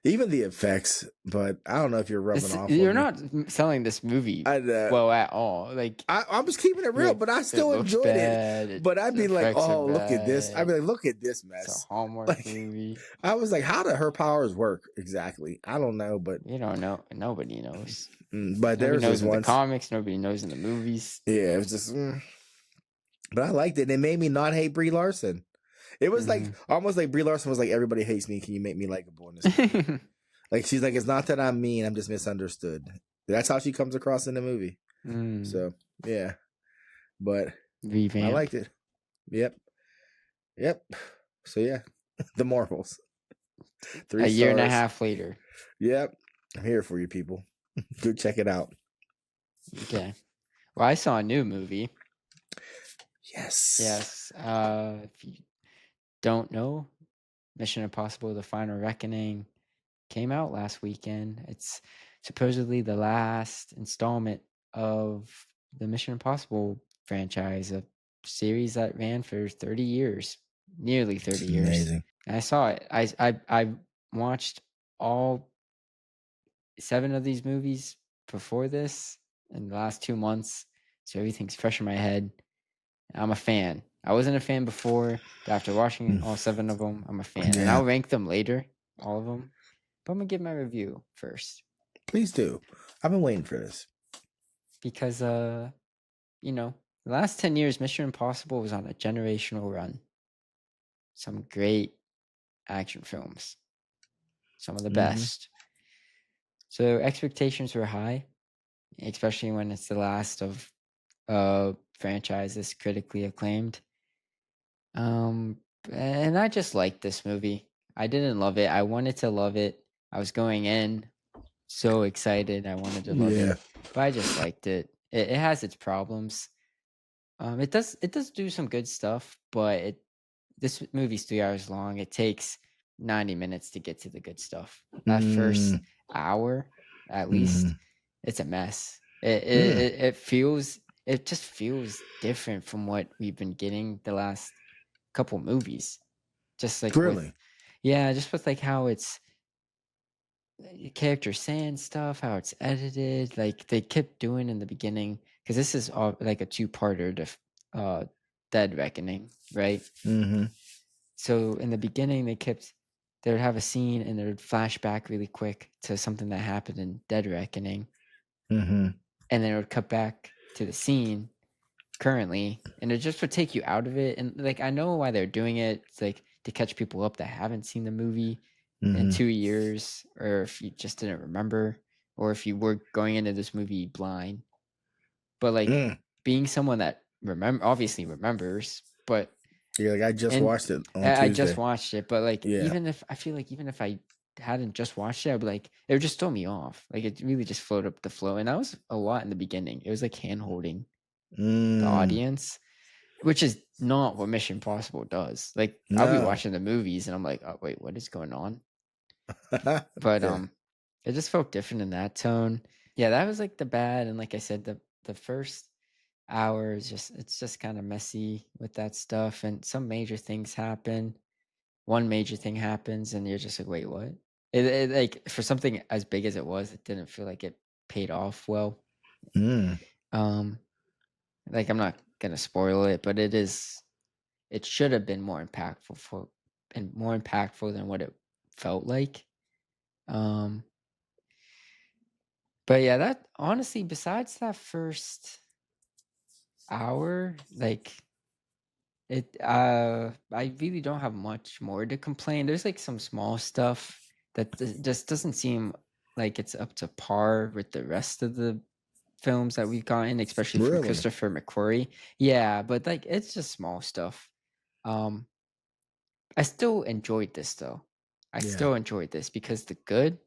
Even the effects, but I don't know if you're rubbing off. You're not selling this movie well at all. Like I'm just keeping it real, but I still enjoyed it. But I'd be like, oh, look at this. I'd be like, look at this mess. It's a Hallmark movie. I was like, how do her powers work exactly? I don't know, but you don't know. Nobody knows. But nobody knows in the comics. Nobody knows in the movies. Yeah, it was just. But I liked it. It made me not hate Brie Larson. It was like almost like Brie Larson was like, everybody hates me. Can you make me likable in this movie? Like she's like, it's not that I'm mean. I'm just misunderstood. That's how she comes across in the movie. So yeah, but I liked it. Yep. So yeah, the Marvels. 3 stars. A year and a half later. Yep, I'm here for you, people. Go check it out. Okay. Well, I saw a new movie. Yes. If you don't know, Mission Impossible: The Final Reckoning came out last weekend. It's supposedly the last installment of the Mission Impossible franchise, a series that ran for 30 years, nearly 30 years. Amazing. And I saw it. I watched all 7 of these movies before this in the last 2 months, so everything's fresh in my head. I'm a fan. I wasn't a fan before, but after watching all 7 of them, I'm a fan. And Yeah. I'll rank them later, all of them. But I'm gonna give my review first Please do. I've been waiting for this. because you know, the last 10 years, Mission Impossible was on a generational run. Some great action films, some of the best. So expectations were high, especially when it's the last of franchises critically acclaimed. And I just liked this movie. I didn't love it. I wanted to love it. I was going in so excited. I wanted to love Yeah. it, but I just liked it. It has its problems. It does do some good stuff, but this movie's 3 hours long. It takes 90 minutes to get to the good stuff. That first hour, at least, it's a mess. It just feels different from what we've been getting the last couple movies. Just like Really? just with like how it's character saying stuff, how it's edited, like they kept doing in the beginning, because this is all like a two-parter to Dead Reckoning, right? So in the beginning they would have a scene and they would flash back really quick to something that happened in Dead Reckoning, and then it would cut back to the scene currently, and it just would take you out of it. And like, I know why they're doing it. It's like to catch people up that haven't seen the movie in 2 years, or if you just didn't remember, or if you were going into this movie blind. But like being someone that obviously remembers, but Yeah, like I just watched it on Tuesday. I just watched it, but like Yeah. even if I hadn't just watched it, I'd be like, it would just throw me off. Like it really just flowed up the flow, and that was a lot in the beginning. It was like hand holding the audience, which is not what Mission Impossible does. Like I'll be watching the movies and I'm like, oh wait, what is going on? But it just felt different in that tone. Yeah, that was like the bad. And like I said, the first hour is it's just kind of messy with that stuff, and some major things happen. One major thing happens and you're just like, wait, what? It like, for something as big as it was, it didn't feel like it paid off well. Like, I'm not gonna spoil it, but it should have been more impactful than what it felt like. But yeah, that honestly, besides that first hour, like I really don't have much more to complain. There's like some small stuff that just doesn't seem like it's up to par with the rest of the films that we've gotten, especially from Really? Christopher McQuarrie. Yeah, but like it's just small stuff. I still enjoyed this though. I still enjoyed this because the good,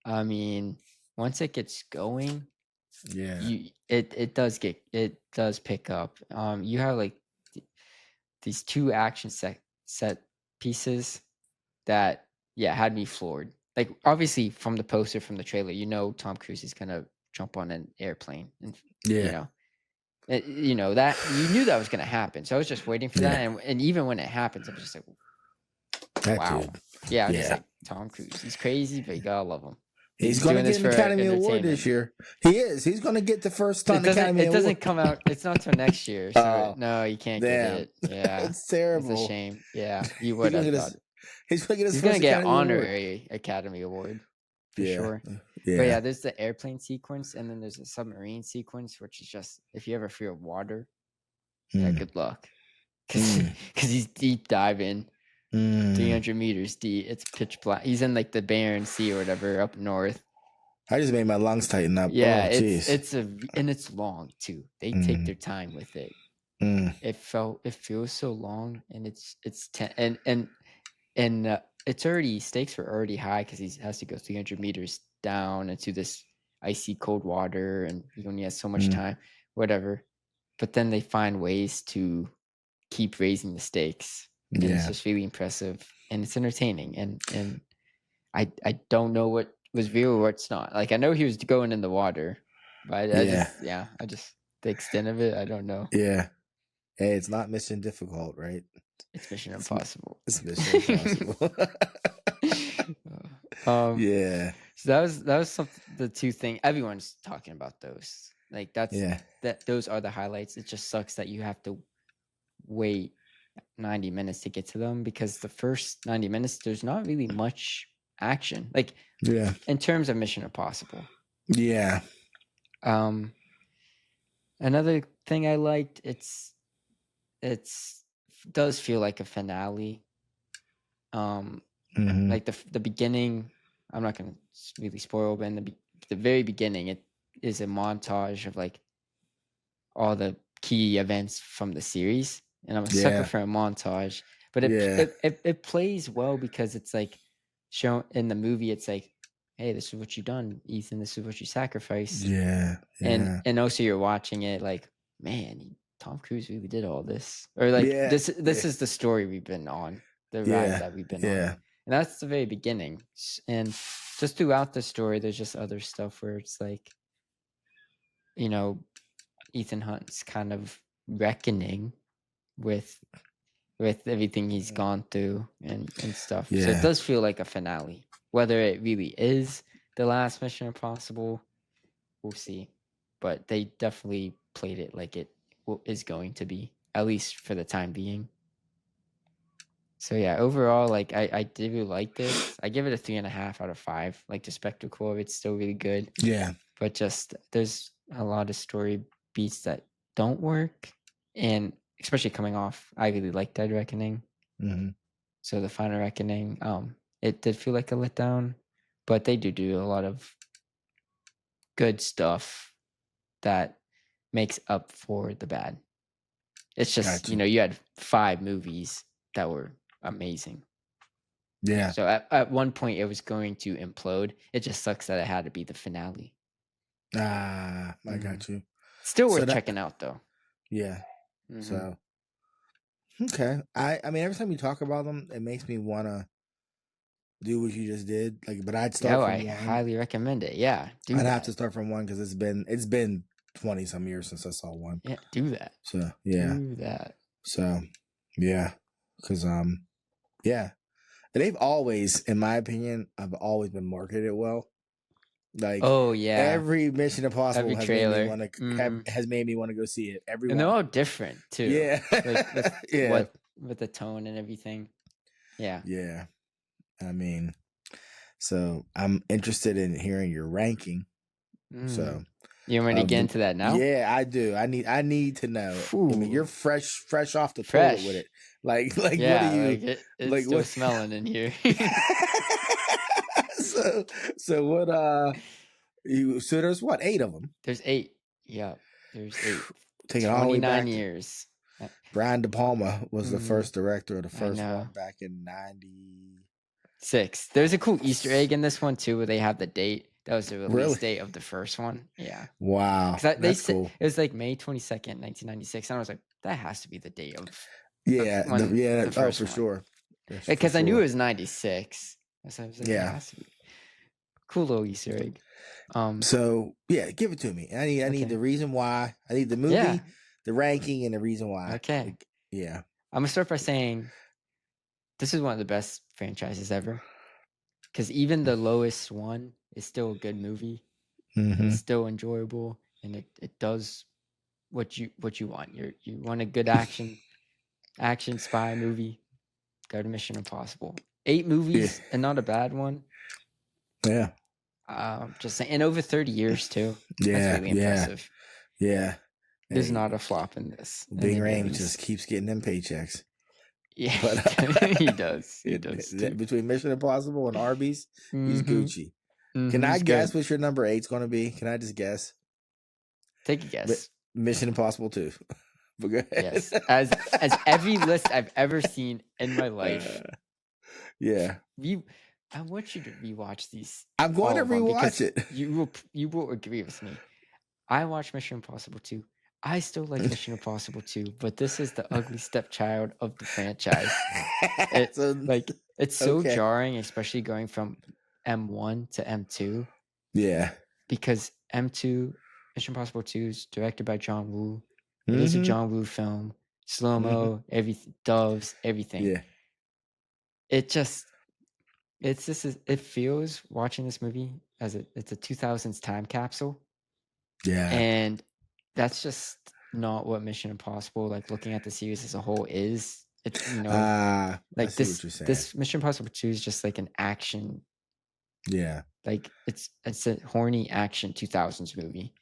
I mean, once it gets going, it does pick up. You have like these two action set pieces that had me floored. Like obviously from the poster, from the trailer, Tom Cruise is gonna jump on an airplane, and that you knew that was gonna happen. So I was just waiting for that, and even when it happens, I'm just like, wow. Dude. Yeah, I'm just like, Tom Cruise. He's crazy, but you gotta love him. He's going to get an Academy Award this year. He is. He's going to get the first Academy Award. It doesn't come out. It's not till next year. So no, you can't get it. Yeah, it's terrible. It's a shame. Yeah, you would have thought. He's going to get He's going to get an honorary Academy Award for sure. Yeah. But yeah, there's the airplane sequence, and then there's a submarine sequence, which is just, if you ever fear water, good luck, because he's deep diving. 300 meters deep. It's pitch black. He's in like the Barents Sea or whatever up north. I just made my lungs tighten up. Yeah, it's long too. They take their time with it. It feels so long, and it's it's already, stakes were already high because he has to go 300 meters down into this icy cold water, and he only has so much time, whatever. But then they find ways to keep raising the stakes. And it's just really impressive, and it's entertaining, and I don't know what was real or what's not. Like, I know he was going in the water, but I just the extent of it, I don't know. Yeah. Hey, it's not Mission Difficult, right? It's Mission Impossible. It's Mission Impossible. Yeah. So that was the two things everyone's talking about. Those, like, those are the highlights. It just sucks that you have to wait 90 minutes to get to them, because the first 90 minutes there's not really much action, like Yeah. in terms of Mission Impossible. Yeah. Another thing I liked, it's does feel like a finale. Like the beginning, I'm not gonna really spoil, but in the very beginning, it is a montage of like all the key events from the series, and I'm a sucker for a montage. But it plays well, because it's like shown in the movie. It's like, hey, this is what you done, Ethan. This is what you sacrificed. Yeah. And also you're watching it like, man, Tom Cruise really did all this, or like this is the story we've been on, the ride that we've been on, and that's the very beginning. And just throughout the story, there's just other stuff where it's like, you know, Ethan Hunt's kind of reckoning with everything he's gone through and stuff. So it does feel like a finale. Whether it really is the last Mission Impossible, we'll see. But they definitely played it like it is going to be, at least for the time being. So yeah, overall, like I did really like this. I give it a 3.5 out of 5. Like the spectacle of it's still really good. Yeah. But just there's a lot of story beats that don't work, and especially coming off, I really like Dead Reckoning. So the Final Reckoning, it did feel like a letdown, but they do a lot of good stuff that makes up for the bad. It's just, you had 5 movies that were amazing. Yeah. So at one point it was going to implode. It just sucks that it had to be the finale. I got you. Still worth checking out though. Yeah. So okay. I mean, every time you talk about them, it makes me want to do what you just did. Like, but I'd start from 1. I highly recommend it. Yeah. I'd have to start from 1 because it's been 20 some years since I saw 1. Yeah, do that. So yeah. Do that. So yeah. Because yeah. They've always, in my opinion, I've always been marketed well. Like, oh yeah, every Mission Impossible every has trailer has made me want to go see it. Everyone, and they're all different too. Yeah, like with the tone and everything. Yeah, yeah. I mean, so I'm interested in hearing your ranking. So you want me to get into that now? Yeah, I do. I need to know. Ooh. I mean, you're fresh off the toilet with it. Like yeah, what are you? Like it's still smelling in here. So what? So there's what, 8 of them? There's 8. Yeah, there's 8. Taking all the way back 29 years. Brian De Palma was the first director of the first one back in 96. There's a cool Easter egg in this one too, where they have the date. That was the release date of the first one. Yeah. Wow. That's cool. It was like May 22nd, 1996. And I was like, that has to be the date of the first for one. Sure. Because I knew it was 96. So I was like, yeah. It has to be. Cool little Easter egg. So yeah, give it to me. I need the reason why. I need the movie, the ranking, and the reason why. Okay. Like, yeah. I'm gonna start by saying this is one of the best franchises ever. Because even the lowest one is still a good movie. It's still enjoyable, and it does what you want. You want a good action spy movie, go to Mission Impossible. 8 movies and not a bad one. Yeah. Just saying, and over 30 years too. Yeah. That's really impressive. Yeah. There's not a flop in this. Big Rames just keeps getting them paychecks. Yeah, but, he does. He does. Between Mission Impossible and Arby's, he's Gucci. Can I guess what your number 8's going to be? Can I just guess? Take a guess. Mission Impossible 2. But go ahead. Yes, as every list I've ever seen in my life. Yeah. I want you to rewatch these. I'm going to rewatch it. You will agree with me. I watched Mission Impossible 2. I still like Mission Impossible 2, but this is the ugly stepchild of the franchise. It's so jarring, especially going from M1 to M2. Yeah. Because M2, Mission Impossible 2 is directed by John Woo. It is a John Woo film. Slow-mo, everything, doves, everything. Yeah. It feels, watching this movie, as it's a 2000s time capsule. Yeah. And that's just not what Mission Impossible, like looking at the series as a whole, is. It, I like see what you're saying. this Mission Impossible 2 is just like an action. Yeah. Like it's a horny action 2000s movie.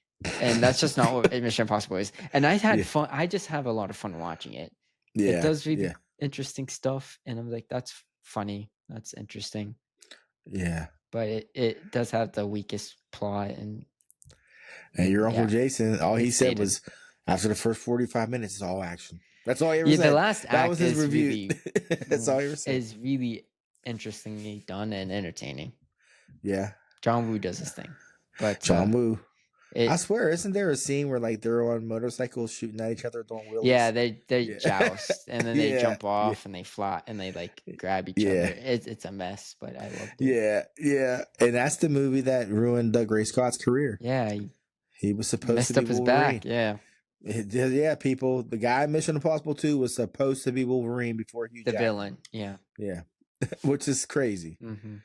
And that's just not what Mission Impossible is. And I had fun. I just have a lot of fun watching it. Yeah. It does really interesting stuff. And I'm like, that's funny. That's interesting. Yeah. But it does have the weakest plot. And your Uncle Jason, all he said was, after the first 45 minutes, it's all action. That's all he ever said. The last act was his review. Really, that's all he ever said. Is really interestingly done and entertaining. Yeah. John Woo does his thing. But John Woo. I swear, isn't there a scene where like they're on motorcycles shooting at each other, doing wheelies? Yeah, they joust and then they jump off and they fly and they like grab each other. It's a mess, but I loved it. Yeah. And that's the movie that ruined Doug Ray Scott's career. Yeah, he was supposed to be messed up Wolverine. His back. Yeah. Yeah, people. The guy in Mission Impossible 2 was supposed to be Wolverine before Hugh Jackman. Villain. Yeah. Which is crazy. Mm-hmm.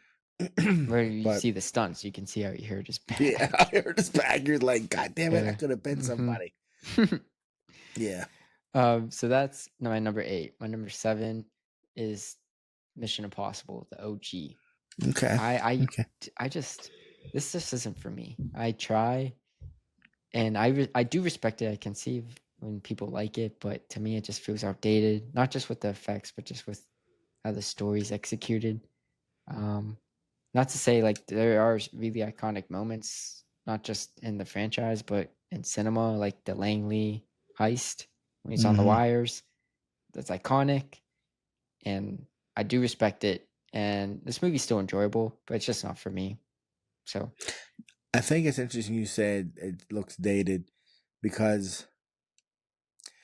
Where you see the stunts, you can see how he hurt his back. Yeah, I hurt his back. You're like, God damn it, I could have been somebody. Yeah. So that's my number 8. My number 7 is Mission Impossible, the OG. Okay. I just this just isn't for me. I try, and I do respect it. I can see when people like it, but to me, it just feels outdated. Not just with the effects, but just with how the story's executed. Not to say like there are really iconic moments, not just in the franchise, but in cinema, like the Langley heist when he's on the wires. That's iconic, and I do respect it. And this movie's still enjoyable, but it's just not for me. So I think it's interesting you said it looks dated because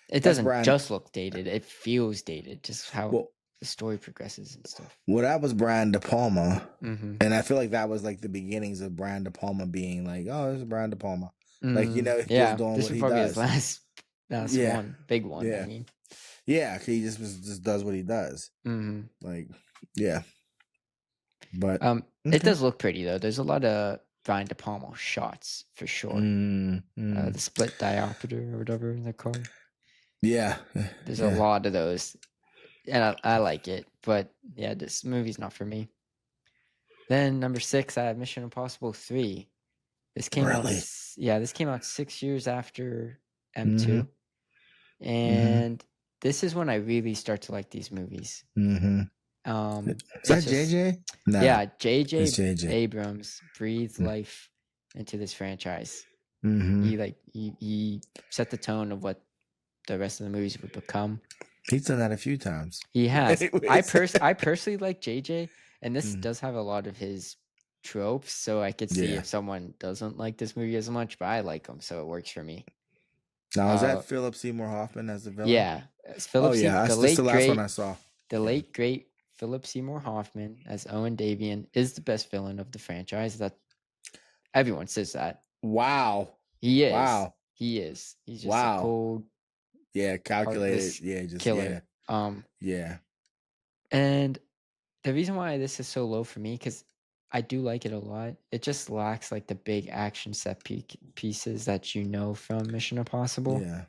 it doesn't just look dated. It feels dated, just how the story progresses and stuff. Well, that was Brian De Palma. And I feel like that was like the beginnings of Brian De Palma being like, oh, this is Brian De Palma. Like, just doing this what was he probably does. His last one, big one. Yeah. I mean. Yeah, he just does what he does. Like, yeah. But it does look pretty though. There's a lot of Brian De Palma shots for sure. The split diopter or whatever they're called. Yeah. There's a lot of those. And I like it. But yeah, this movie's not for me. Then number 6, I have Mission Impossible 3. This came out. Yeah, this came out 6 years after M2. And this is when I really start to like these movies. Is that JJ? No. Yeah, JJ Abrams breathed life into this franchise. He set the tone of what the rest of the movies would become. He's done that a few times. He has. I personally like JJ, and this does have a lot of his tropes, so I could see if someone doesn't like this movie as much, but I like him, so it works for me. Now, is that Philip Seymour Hoffman as the villain? Yeah. That's the last one I saw. The late, great Philip Seymour Hoffman as Owen Davian is the best villain of the franchise. That everyone says that. Wow. He is. Wow. He is. He's just a cold... calculated. Yeah, just killer. Yeah. And the reason why this is so low for me, because I do like it a lot. It just lacks like the big action set pieces that from Mission Impossible. Yeah.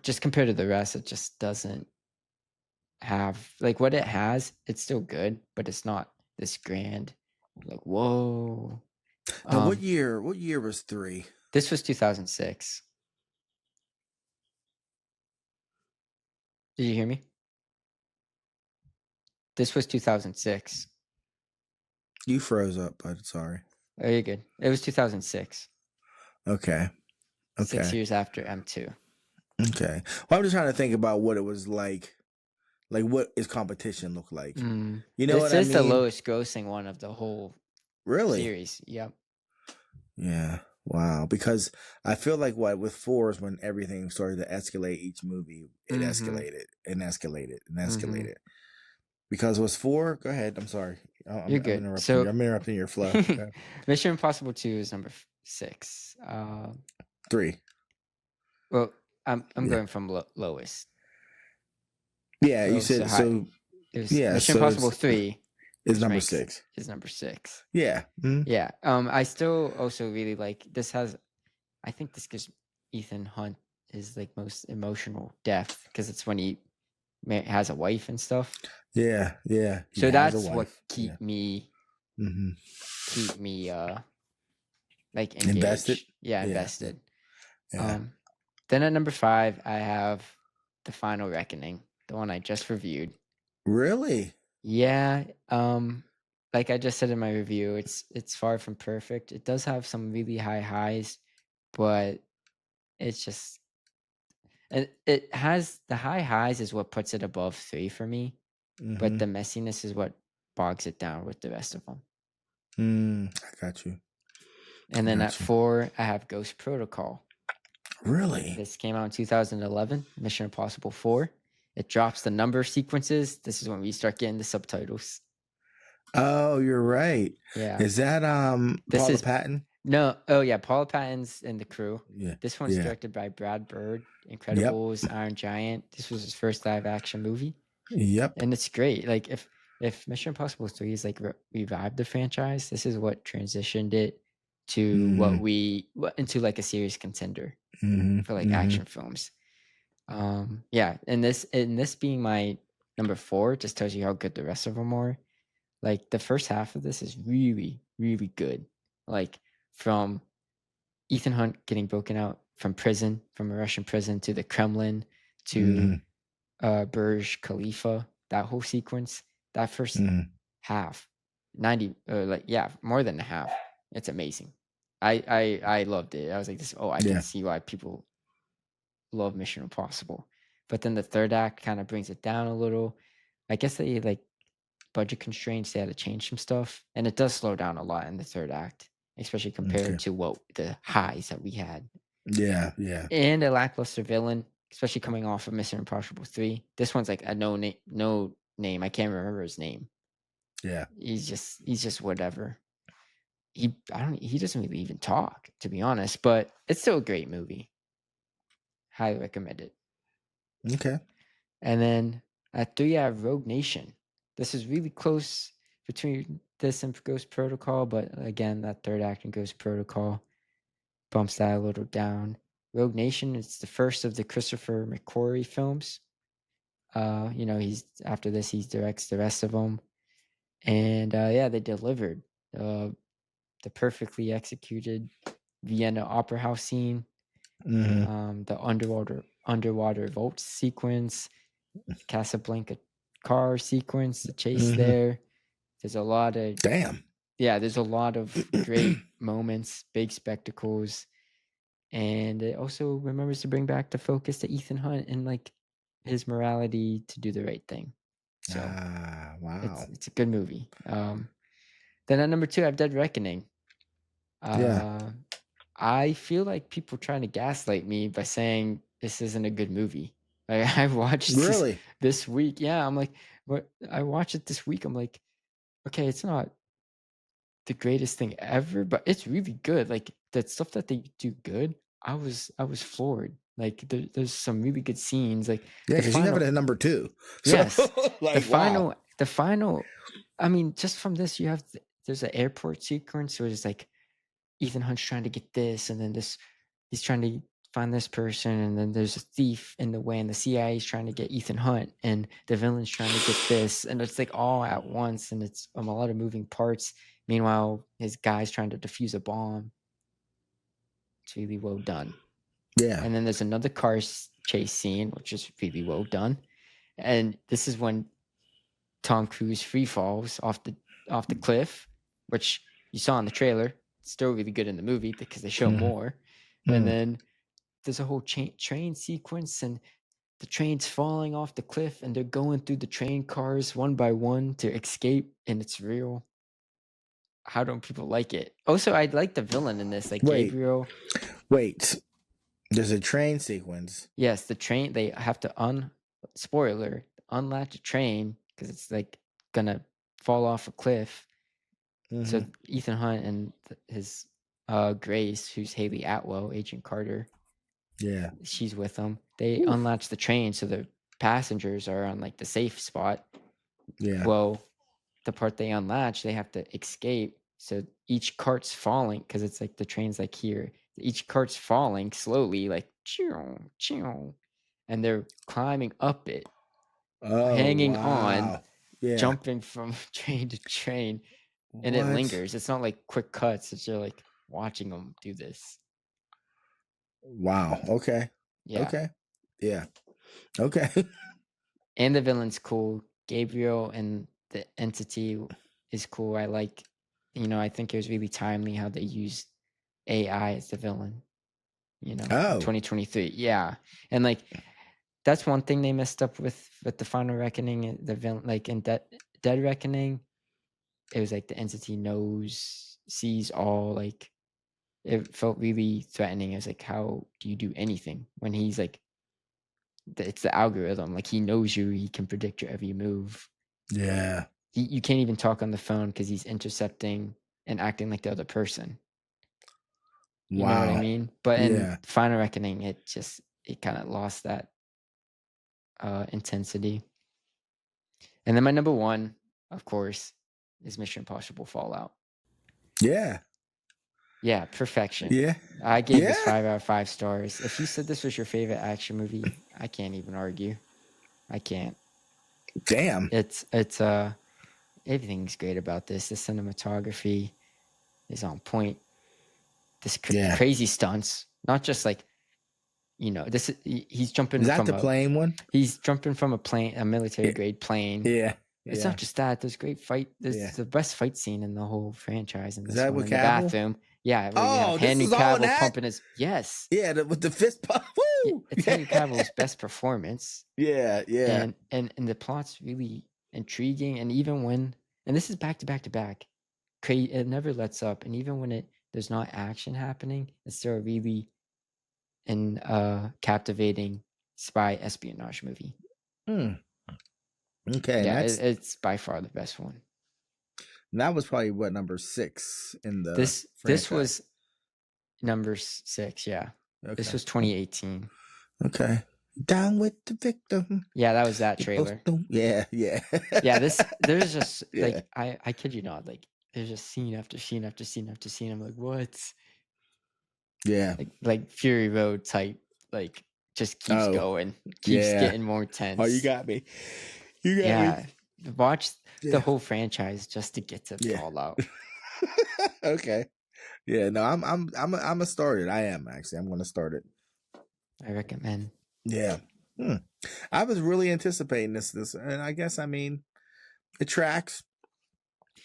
Just compared to the rest, it just doesn't have like what it has. It's still good, but it's not this grand. Like whoa. Now, what year was 3? This was 2006. Did you hear me? This was 2006. You froze up, but sorry. Oh, you're good. It was 2006. Okay. 6 years after M2. Okay. Well, I'm just trying to think about what it was like. Like, what his competition look like? You know this what I mean? This is the lowest grossing one of the whole series. Yep. Yeah. Wow. Because I feel like with 4 is when everything started to escalate each movie. It escalated and escalated and escalated. Because it was 4. Go ahead. I'm sorry. You're good. I'm interrupting your flow. Okay. Mission Impossible 2 is number 6. 3. Well, I'm going from lowest. Yeah, you said so. Mission Impossible 3 is number 6. Is number 6. Yeah. Yeah. I still also really like this. I think this gives Ethan Hunt his like most emotional death, because it's when he has a wife and stuff. Yeah. He So has a that's what wife. keep me Mm-hmm. like Invested. engaged. Yeah, Yeah. invested. Yeah. Then at number 5, I have The Final Reckoning, the one I just reviewed. Really? Yeah, like I just said in my review, it's far from perfect. It does have some really high highs, but it's just it has the high highs is what puts it above 3 for me, but Mm-hmm. the messiness is what bogs it down with the rest of them. I got you. And then at 4, I have Ghost Protocol. Really? This came out in 2011, Mission Impossible 4. It drops the number sequences. This is when we start getting the subtitles. Oh, you're right. Yeah. Is that This Paula is Patton? No, oh yeah, Paula Patton's in the crew. Yeah. This one's Yeah. directed by Brad Bird, Yep. Incredibles, Iron Giant. This was his first live action movie, Yep. and it's great. Like if Mission Impossible 3 is like revived the franchise, this is what transitioned it to into like a serious contender for like action films. Yeah, and this being my number 4 just tells you how good the rest of them are. Like the first half of this is really, really good. Like from Ethan Hunt getting broken out from prison, from a Russian prison to the Kremlin to Burj Khalifa, that whole sequence, that first half, 90, more than a half. It's amazing. I loved it. I was like, I can see why people love Mission Impossible. But then the third act kind of brings it down a little. I guess they like budget constraints, they had to change some stuff. And it does slow down a lot in the third act, especially compared to what the highs that we had. Yeah. And a lackluster villain, especially coming off of Mission Impossible 3. This one's like a no name. I can't remember his name. Yeah. He's just whatever. He doesn't really even talk, to be honest, but it's still a great movie. Highly recommend it. Okay. And then at 3, I have Rogue Nation. This is really close between this and Ghost Protocol, but again, that third act in Ghost Protocol bumps that a little down. Rogue Nation is the first of the Christopher McQuarrie films. He's after this, he directs the rest of them, and they delivered the perfectly executed Vienna Opera House scene, the underwater vault sequence, Casablanca car sequence, the chase there. There's a lot of there's a lot of great moments, big spectacles, and it also remembers to bring back the focus to Ethan Hunt and like his morality to do the right thing. So wow. it's a good movie. Then at number 2, I have Dead Reckoning. I feel like people trying to gaslight me by saying this isn't a good movie. Like I watched this week. Yeah, I'm like, what? I watched it this week. I'm like, okay, it's not the greatest thing ever, but it's really good. Like the stuff that they do good, I was floored. Like there's some really good scenes. Like because you have it at number 2. Yes, So, like, the final. I mean, just from this, you have there's an airport sequence where it's like Ethan Hunt's trying to get this, and then he's trying to find this person, and then there's a thief in the way, and the CIA is trying to get Ethan Hunt, and the villain's trying to get this, and it's like all at once, and it's a lot of moving parts. Meanwhile, his guy's trying to defuse a bomb. It's really well done. Yeah. And then there's another car chase scene, which is really well done. And this is when Tom Cruise free falls off the cliff, which you saw in the trailer. It's still really good in the movie because they show more. And then there's a whole train sequence, and the train's falling off the cliff, and they're going through the train cars one by one to escape, and it's real. How don't people like it? Also, I like the villain in this, like Gabriel. Wait. There's a train sequence. Yes, the train, they have to unlatch a train because it's like gonna fall off a cliff. So Ethan Hunt and his Grace, who's Haley Atwell, Agent Carter, she's with them. They unlatch the train so the passengers are on like the safe spot. Well, the part they unlatch, they have to escape. So each cart's falling because it's like the train's like here. Each cart's falling slowly, like choo, choo, and they're climbing up it, Oh, hanging on, wow. Yeah. jumping from train to train, and it What? lingers. It's not like quick cuts. It's you're like watching them do this. Wow. Okay. Yeah. Okay. Yeah. Okay. And the villain's cool. Gabriel and the entity is cool. I like, I think it was really timely how they used AI as the villain, in Oh. 2023. Yeah. And like, that's one thing they messed up with the Final Reckoning and the villain, like in Dead Reckoning. It was like the entity sees all, like, it felt really threatening. It was like, how do you do anything when he's like, it's the algorithm. Like, he knows you, he can predict your every move. Yeah. You can't even talk on the phone because he's intercepting and acting like the other person. You know what I Wow. mean? But in Yeah. Final Reckoning, it kind of lost that intensity. And then my number one, of course, is Mission Impossible Fallout. Yeah. Yeah, perfection. Yeah. I gave this Yeah. 5 out of 5 stars. If you said this was your favorite action movie, I can't even argue. I can't. Damn. It's everything's great about this. The cinematography is on point. This Yeah. crazy stunts, not just like, this he's jumping Is that from the plane one? He's jumping from a plane, a military grade plane. Yeah. It's Yeah. not just that. There's great fight. This Yeah. is the best fight scene in the whole franchise. In Is this that one, with in the Cavill? bathroom. Yeah, where you Oh, have this Henry is all in Cavill that? pumping his. Yes. Yeah, with the fist pump. Woo! It's Henry Cavill's best performance. Yeah. Yeah. And the plot's really intriguing. And even when, and this is back to back to back, it never lets up. And even when there's not action happening, it's still a really captivating spy espionage movie. Okay. Yeah, it's by far the best one. That was probably what, number 6 in the This franchise? was number 6. Yeah. Okay. This was 2018. Okay. Down with the victim. Yeah, that was that trailer. Yeah. Yeah. Yeah. There's just Yeah. like I kid you not, like there's just scene after scene after scene after scene. I'm like, what? Yeah. Like Fury Road type, like just keeps going, keeps getting more tense. Oh, you got me. You got me. Watch the whole franchise just to get to Fallout. Okay. Yeah, no, I'm gonna start it. I am actually. I'm gonna start it. I recommend. Yeah. I was really anticipating this, and I guess it tracks.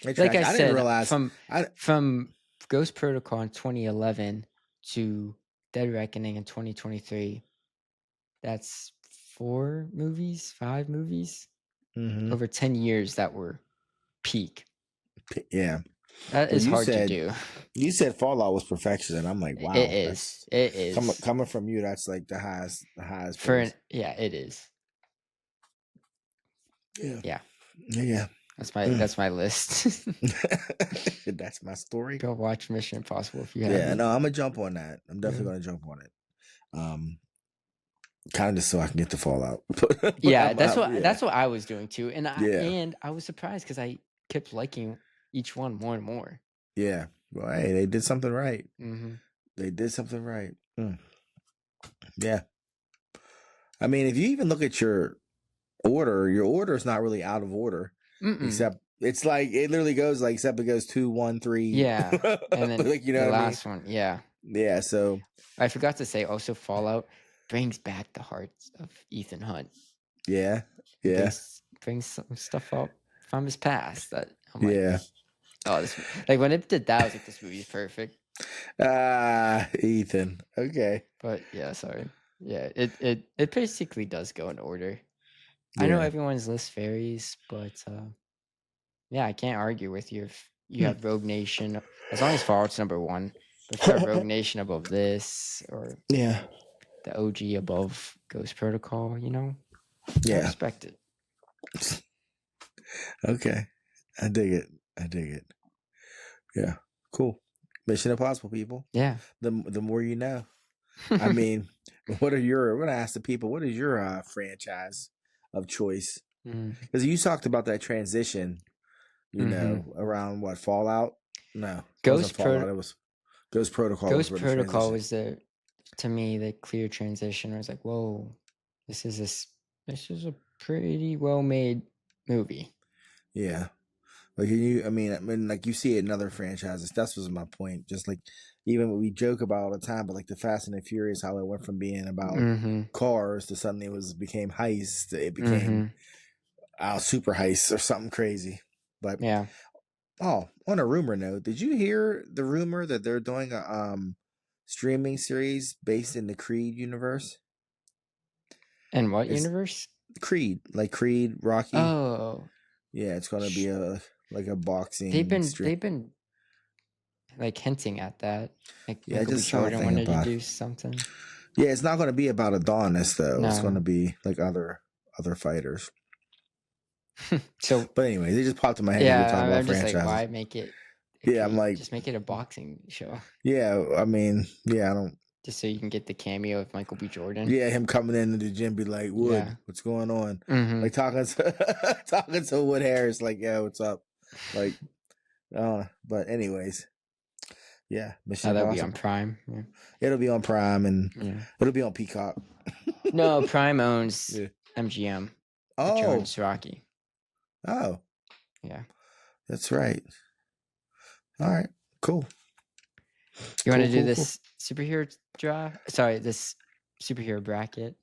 Like I didn't said, realize from Ghost Protocol in 2011 to Dead Reckoning in 2023, that's 5 movies over 10 years that were peak. Yeah. That is hard to do. You said Fallout was perfection, and I'm like, wow. It is. It is. Coming from you, that's like the highest yeah, it is. Yeah. Yeah. Yeah. That's my list. That's my story. Go watch Mission Impossible if you haven't. Yeah, no, I'm gonna jump on that. I'm definitely gonna jump on it. Kind of just so I can get the Fallout. Yeah, that's what I was doing too, and I was surprised because I kept liking each one more and more. Yeah, well, hey, they did something right. Mm-hmm. They did something right. Yeah, I mean, if you even look at your order is not really out of order. Except it's like it literally goes like except it goes 2, 1, 3. Yeah, and then like, the last one. Yeah. Yeah. So I forgot to say also Fallout brings back the hearts of Ethan Hunt. Yeah. Brings some stuff up from his past that I'm like, oh, this, like when it did that, I was like, this movie's perfect. Ethan. Okay. But yeah, sorry. Yeah, it basically does go in order. I know everyone's list varies, but yeah, I can't argue with you if you have Rogue Nation. As long as Fallout's number 1, but if you have Rogue Nation above this, or the OG above Ghost Protocol, I respect it. Okay, I dig it. Yeah, cool. Mission Impossible, people. Yeah. The more you know. I mean, we're gonna ask the people, what is your franchise of choice? Because you talked about that transition, around what, Fallout? No, Ghost Fallout. It was Ghost Protocol. Ghost Protocol was the to me the clear transition. I was like, whoa, this is a pretty well made movie. Yeah. Like I mean, like you see it in other franchises. That's was my point. Just like even what we joke about all the time, but like the Fast and the Furious, how it went from being about cars to suddenly became heist. It became super heist or something crazy. But yeah. Oh, on a rumor note, did you hear the rumor that they're doing a streaming series based in the Creed universe? And what universe? Creed, like Creed, Rocky. Oh, yeah, it's gonna be a boxing. they've been like hinting at that. Like Yeah, I Michael B. just saw a Jordan thing wanted to about do something. Yeah, it's not gonna be about Adonis though. It's No. gonna be like other fighters. So, But anyway, they just popped in my head. yeah, We talking about I'm just like, franchises. why make it? Yeah, I'm like, just make it a boxing show. yeah, I mean, yeah, I don't. Just so you can get the cameo of Michael B. Jordan. Yeah, him coming into the gym, be like, Wood, Yeah. what's going on? Like talking to Wood Harris, like, yeah, what's up? Like, but anyways, yeah, Mission that'll be Impossible. on Prime. Yeah. It'll be on Prime and it'll be on Peacock. No, Prime owns MGM. Oh, which owns Rocky. Oh, yeah, that's right. All right, cool. You want to do this superhero draft? Sorry, this superhero bracket.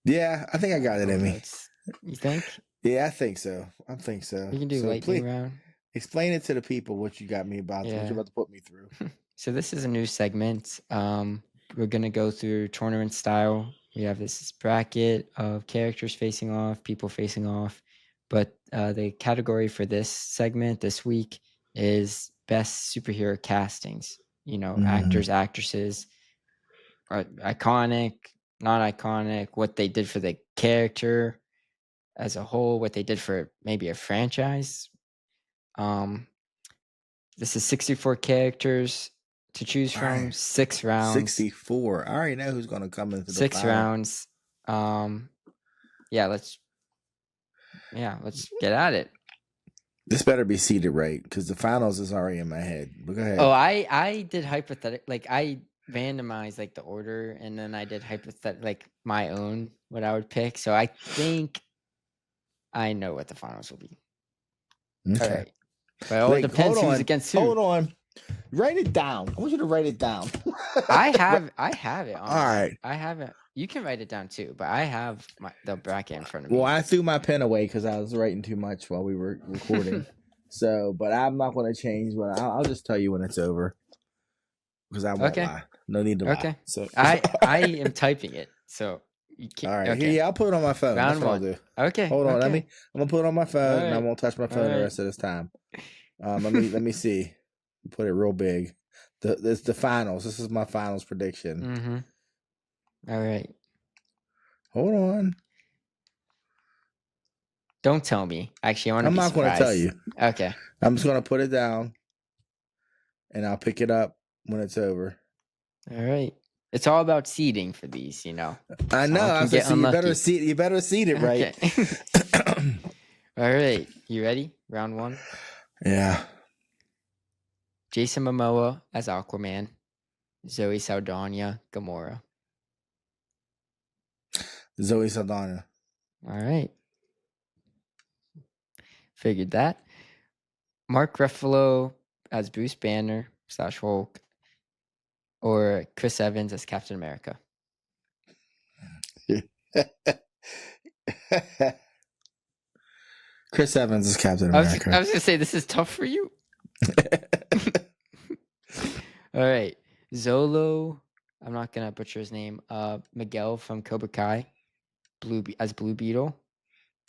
Yeah, I think I got it in me. You think? Yeah, I think so. You can do lightning round. Explain it to the people what you got me about. What you're about to put me through. So this is a new segment. We're gonna go through tournament style. We have this bracket of characters facing off, people facing off. But the category for this segment this week is best superhero castings. Actors, actresses, iconic, not iconic, what they did for the character as a whole, what they did for maybe a franchise. This is 64 characters to choose from, 6 rounds. 64. I already know who's going to come into the 6 rounds. Let's get at it. This better be seated right because the finals is already in my head. But go ahead. Oh, I did hypothetical, like I randomized like the order, and then I did hypothetical, like my own what I would pick. So I think I know what the finals will be. Okay. All right. But all depends who's against who. Hold on. Write it down. I want you to write it down. I have it on. All right. I have it. You can write it down too, but I have the bracket in front of me. Well, I threw my pen away because I was writing too much while we were recording. But I'm not going to change. But I'll just tell you when it's over because I won't lie. No need to lie. Okay. So I am typing it. So you can't. All right. Okay. Yeah, I'll put it on my phone. Round That's what 1. I'll do. Okay. Hold on. Okay. I'm gonna put it on my phone, and I won't touch my phone the rest of this time. Let me see. Put it real big. It's the finals. This is my finals prediction. All right. Hold on. Don't tell me. Actually, I want to. I'm not going to tell you. Okay. I'm just going to put it down, and I'll pick it up when it's over. All right. It's all about seeding for these, I know. I was saying you better seed it right. Okay. All right. You ready? Round 1. Yeah. Jason Momoa as Aquaman. Zoe Saldana, Gamora. Zoe Saldana. All right. Figured that. Mark Ruffalo as Bruce Banner / Hulk. Or Chris Evans as Captain America. Chris Evans is Captain America. I was going to say, this is tough for you. All right. Zolo, I'm not going to butcher his name. Miguel from Cobra Kai as Blue Beetle.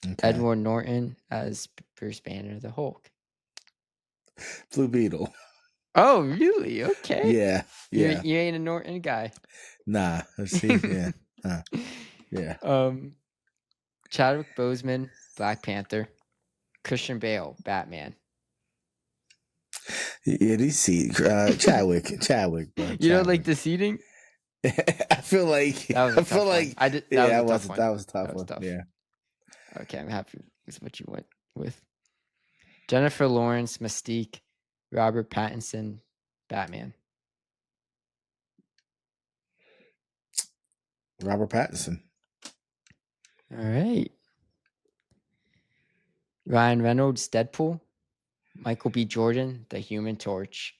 Okay. Edward Norton as Bruce Banner, the Hulk. Blue Beetle. Oh, really? Okay. Yeah. You ain't a Norton guy. Nah. Let's see. Yeah. Yeah. Chadwick Boseman, Black Panther. Christian Bale, Batman. Yeah, these seed. Chadwick. Bro, you don't like the seating? I feel like that was a tough one. I did. That was a tough one. Yeah. Okay, I'm happy with what you went with. Jennifer Lawrence, Mystique. Robert Pattinson, Batman. Robert Pattinson. All right. Ryan Reynolds, Deadpool. Michael B. Jordan, The Human Torch.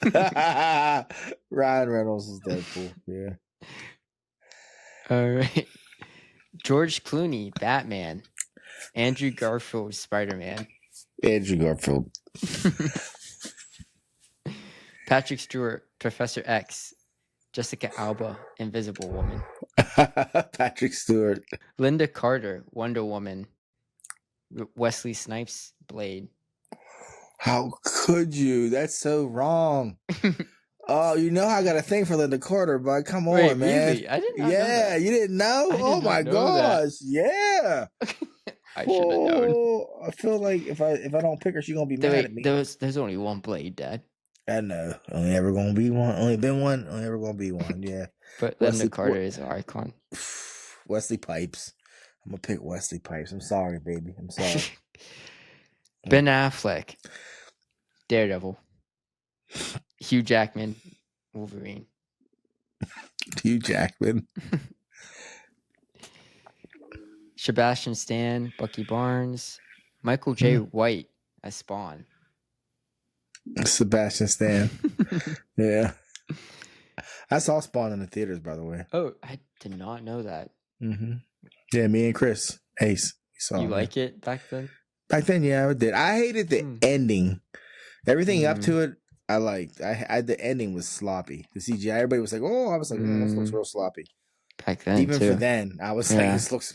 Ryan Reynolds is Deadpool. Yeah. All right. George Clooney, Batman. Andrew Garfield, Spider-Man. Andrew Garfield. Patrick Stewart, Professor X. Jessica Alba, Invisible Woman. Patrick Stewart. Linda Carter, Wonder Woman. Wesley Snipes, Blade. How could you? That's so wrong. Oh, you know I got a thing for Linda Carter, but come on, Wait, man. really? I did not know Yeah, that. you didn't know? I did Oh not my know that. gosh. Yeah. I should have known. Oh, I feel like if I don't pick her, she's gonna be mad at me. There's only one Blade, Dad. I know. Only ever gonna be one. Only been one. Only ever gonna be one. Yeah. But Linda Carter is an icon. Wesley Pipes. I'm gonna pick Wesley Pipes. I'm sorry, baby. I'm sorry. Ben Affleck, Daredevil. Hugh Jackman, Wolverine. Hugh Jackman. Sebastian Stan, Bucky Barnes. Michael J. White as Spawn. Sebastian Stan. Yeah. I saw Spawn in the theaters, by the way. Oh, I did not know that. Mm-hmm. Yeah, me and Chris Ace. You like it back then? Back then, yeah, I did. I hated the ending. Everything up to it, I liked. I the ending was sloppy. The CGI, everybody was like, "Oh," I was like, "This looks real sloppy." Back then, even for then, I was like, "This looks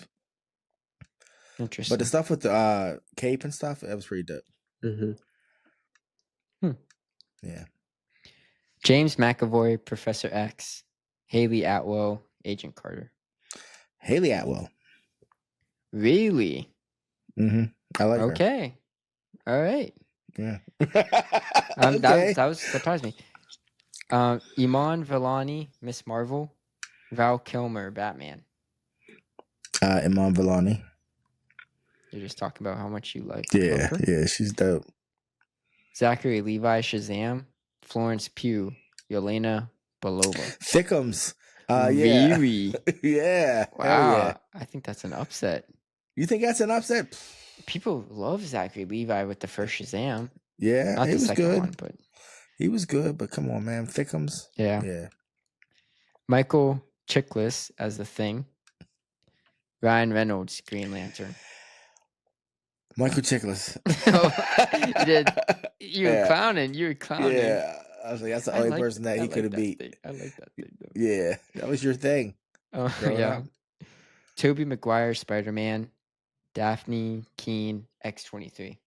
interesting." But the stuff with the cape and stuff, that was pretty dope. Yeah. James McAvoy, Professor X. Haley Atwell, Agent Carter. Haley Atwell. Really? Mm-hmm. I like her. Okay. All right. Yeah. Okay. That surprised me. Iman Vellani, Miss Marvel. Val Kilmer, Batman. Iman Vellani. You're just talking about how much you like. Yeah, yeah, she's dope. Zachary Levi, Shazam. Florence Pugh, Yelena Belova. Thickums. Really? Yeah. Wow. Yeah. I think that's an upset. You think that's an upset? People love Zachary Levi with the first Shazam. Yeah, not he the was second good. one, but he was good. But come on, man, Thickums. Yeah. Yeah. Michael Chiklis as the Thing. Ryan Reynolds, Green Lantern. Michael Chiklis. You did. You were clowning. You were clowning. Yeah. I was like, that's the only person that he could have beat. Thing. I like that thing, though. Yeah. That was your thing. Oh, yeah. Tobey Maguire, Spider-Man. Daphne Keane, X-23.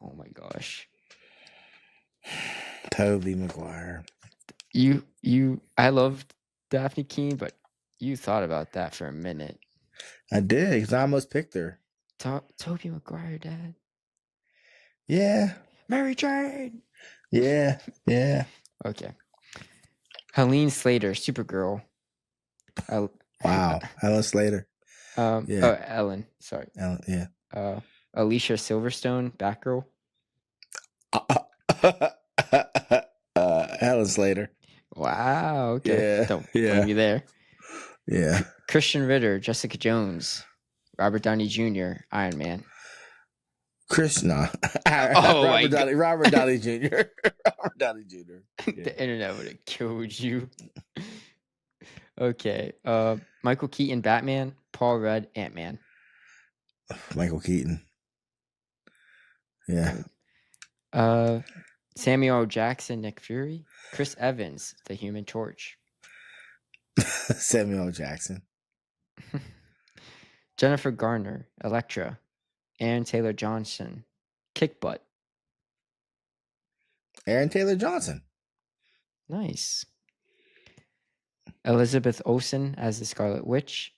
Oh, my gosh. Tobey Maguire. I loved Daphne Keane, but you thought about that for a minute. I did, because I almost picked her. Tobey Maguire, Dad. Yeah. Mary Jane. Yeah. Yeah. Okay. Helene Slater, Supergirl. Wow. Ellen Slater. Yeah. Oh, Ellen. Sorry. Ellen, yeah. Alicia Silverstone, Batgirl. Ellen Slater. Wow. Okay. Yeah. Don't put me there. Yeah. Christian Ritter, Jessica Jones, Robert Downey Jr., Iron Man. Robert Downey Jr. Robert Downey Jr. Yeah. The internet would have killed you. Okay. Michael Keaton, Batman. Paul Rudd, Ant-Man. Michael Keaton. Yeah. Samuel L. Jackson, Nick Fury. Chris Evans, The Human Torch. Samuel L. Jackson. Jennifer Garner, Elektra. Aaron Taylor Johnson, Kick Butt. Aaron Taylor Johnson. Nice. Elizabeth Olsen as the Scarlet Witch.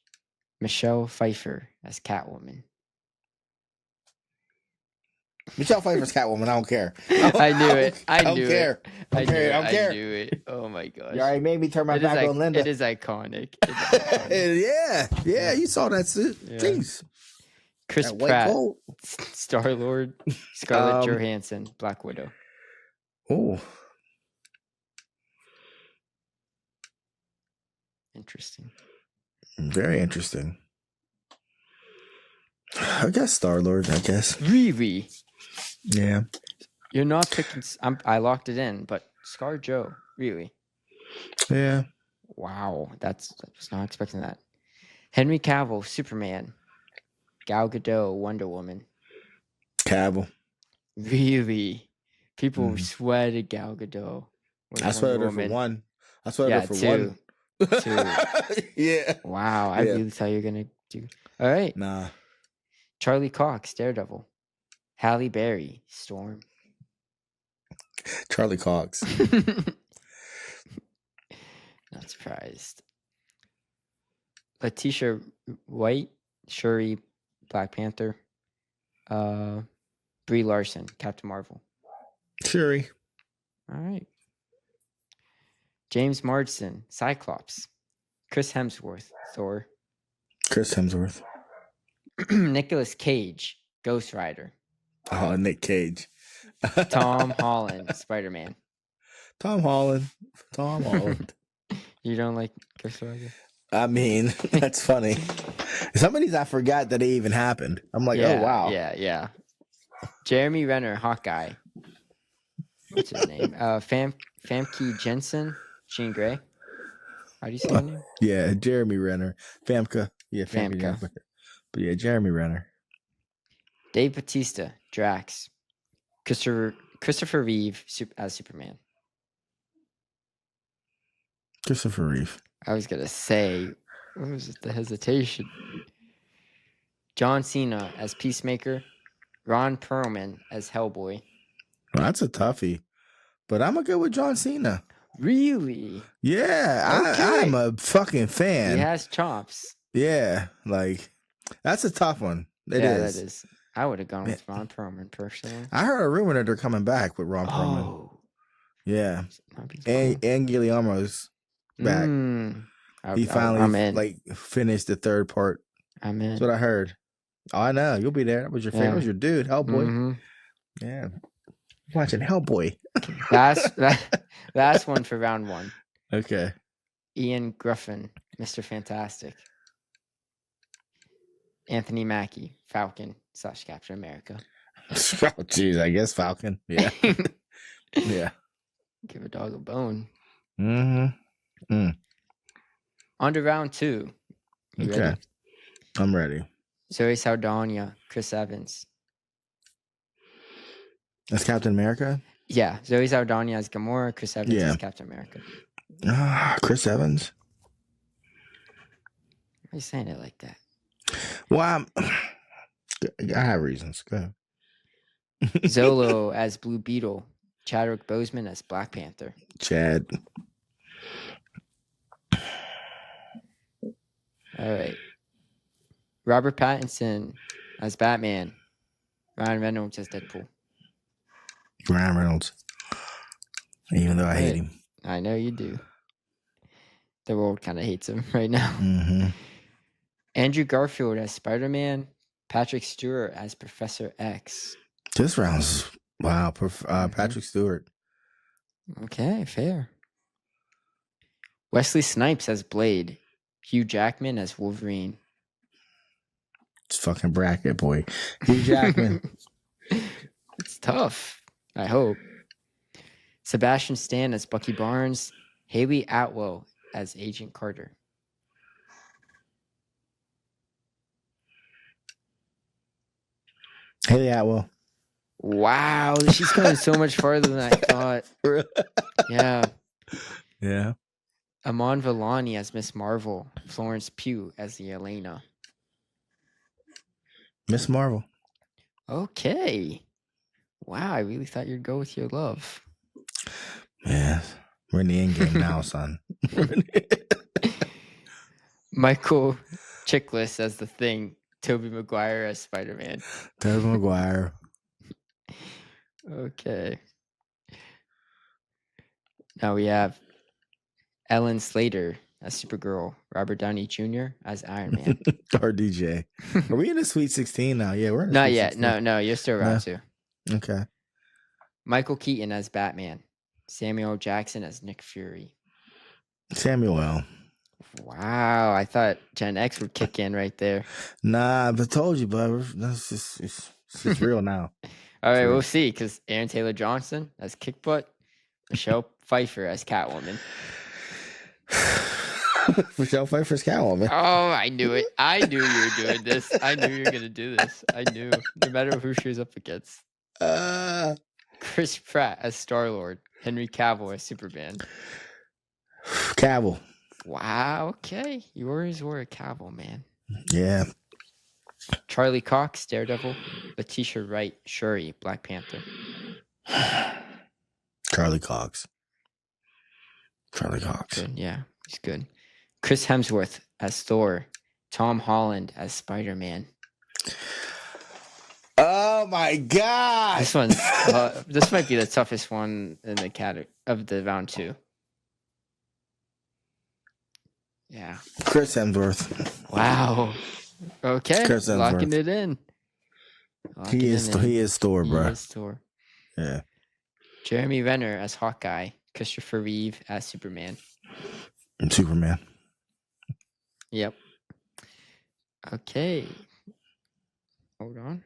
Michelle Pfeiffer as Catwoman. Michelle Pfeiffer's Catwoman. I don't care. I knew it. I don't care. I knew it. Oh my gosh. You already made me turn my back on Linda. It is iconic. Yeah. You saw that suit. Yeah. Jeez. Chris That white Pratt, coat. Star-Lord. Scarlett Um, Johansson, Black Widow. Oh, Interesting. very interesting. I guess Star-Lord, I guess. Really? Yeah. You're not picking... I locked it in, but Scar Joe. Really? Yeah. Wow. I was not expecting that. Henry Cavill, Superman. Gal Gadot, Wonder Woman. Cavill. Really? People sweated Gal Gadot was I Wonder sweated her for Woman. one. I sweated Yeah, her for two. one. Two. Yeah. Wow, I Yeah. really thought you were gonna do. All right. Nah. Charlie Cox, Daredevil. Halle Berry, Storm. Charlie Cox. Not surprised. Letitia White, Shuri, Black Panther. Brie Larson, Captain Marvel. Shuri. All right. James Marsden, Cyclops. Chris Hemsworth, Thor. Chris Hemsworth. Nicolas Cage, Ghost Rider. Oh, Nick Cage. Tom Holland, Spider-Man. Tom Holland. Tom Holland. You don't like Ghost Rider? I mean, that's funny. Some of these I forgot that they even happened. I'm like, Yeah, oh, wow. Yeah. Jeremy Renner, Hawkeye. What's his name? Famke Jensen, Jean Grey. How do you say her name? Yeah, Jeremy Renner. Famke. Yeah, Famke. Famke. But yeah, Jeremy Renner. Dave Bautista, Drax. Christopher Reeve as Superman. Christopher Reeve. I was gonna say, what was the hesitation? John Cena as Peacemaker. Ron Perlman as Hellboy. Well, that's a toughie. But I'm going to go with John Cena. Really? Yeah, Okay. I'm a fucking fan. He has chops. Yeah, like, that's a tough one. It is. That is. I would have gone with Ron Perlman personally. I heard a rumor that they're coming back with Ron Perlman. Oh. Yeah. That'd be And cool. Guillermo's back. He finally finished the third part. I'm in. That's what I heard. Oh, I know. You'll be there. That was your favorite. That was your dude, Hellboy. Mm-hmm. Yeah. Watching Hellboy. Last one for round one. Okay. Ian Gruffin, Mr. Fantastic. Anthony Mackie, Falcon / Captain America. Oh, jeez. I guess Falcon. Yeah. Yeah. Give a dog a bone. Mm-hmm. On to round two. You okay. ready? I'm ready. Zoe Saldana, Chris Evans. That's Captain America? Yeah. Zoe Saldana as Gamora, Chris Evans as Captain America. Chris Evans? Why are you saying it like that? Well, I have reasons. Go ahead. Zolo as Blue Beetle. Chadwick Boseman as Black Panther. Chad. All right. Robert Pattinson as Batman. Ryan Reynolds as Deadpool. Ryan Reynolds. Even though I hate him. I know you do. The world kind of hates him right now. Mm-hmm. Andrew Garfield as Spider-Man. Patrick Stewart as Professor X. This round's... Wow. Patrick Stewart. Okay, fair. Wesley Snipes as Blade. Hugh Jackman as Wolverine. It's fucking bracket, boy. Hugh Jackman. It's tough. I hope. Sebastian Stan as Bucky Barnes. Haley Atwell as Agent Carter. Haley Atwell. Wow, she's going so much farther than I thought. Yeah. Yeah. Amon Villani as Miss Marvel. Florence Pugh as the Elena. Miss Marvel. Okay. Wow, I really thought you'd go with your love. Yeah. We're in the end game now, son. Michael Chiklis as the Thing. Tobey Maguire as Spider-Man. Tobey Maguire. Okay. Now we have Ellen Slater as Supergirl. Robert Downey Jr. as Iron Man. RDJ. Are we in the Sweet 16 now? Yeah, we're in the Not Sweet yet. 16. No, you're still No. about to. Okay. Michael Keaton as Batman. Samuel Jackson as Nick Fury. Samuel L. Wow, I thought Gen X would kick in right there. Nah, I told you, but that's just it's real now. All right, real. we'll see. Because Aaron Taylor Johnson as Kick Butt, Michelle Pfeiffer as Catwoman. Michelle Pfeiffer's Catwoman. Oh, I knew it. I knew you were doing this. I knew you were gonna do this. I knew. No matter who she was up against. Chris Pratt as Star-Lord. Henry Cavill as Superman. Cavill. Wow. Okay, yours were a Cavill, man. Yeah. Charlie Cox, Daredevil. Letitia Wright, Shuri, Black Panther. Charlie Cox. Good, yeah, he's good. Chris Hemsworth as Thor. Tom Holland as Spider-Man. Oh my God! This one's this might be the toughest one in the category of the round 2. Yeah. Chris Hemsworth. Wow. Okay. Chris Hemsworth. Locking it in. He is Thor, bro. He is Thor. Yeah. Jeremy Renner as Hawkeye. Christopher Reeve as Superman. And Superman. Yep. Okay. Hold on.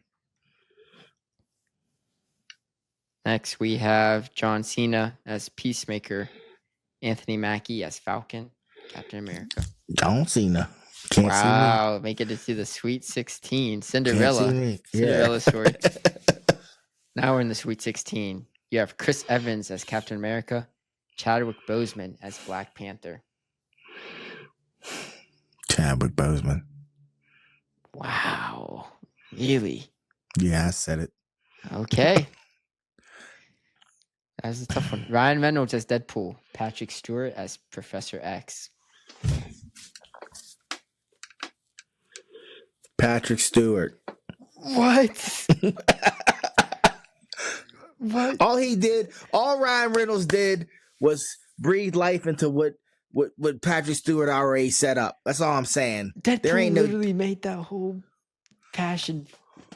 Next, we have John Cena as Peacemaker. Anthony Mackie as Falcon. Captain America. John Cena. Can't see me. Wow. Make it into the Sweet 16. Cinderella. Can't see me. Cinderella Yeah. story. Now we're in the Sweet 16. You have Chris Evans as Captain America. Chadwick Boseman as Black Panther. Chadwick Boseman. Wow. Really? Yeah, I said it. Okay. That was a tough one. Ryan Reynolds as Deadpool. Patrick Stewart as Professor X. Patrick Stewart. What? What? All Ryan Reynolds did was breathe life into what Patrick Stewart already set up. That's all I'm saying. Deadpool literally made that whole passion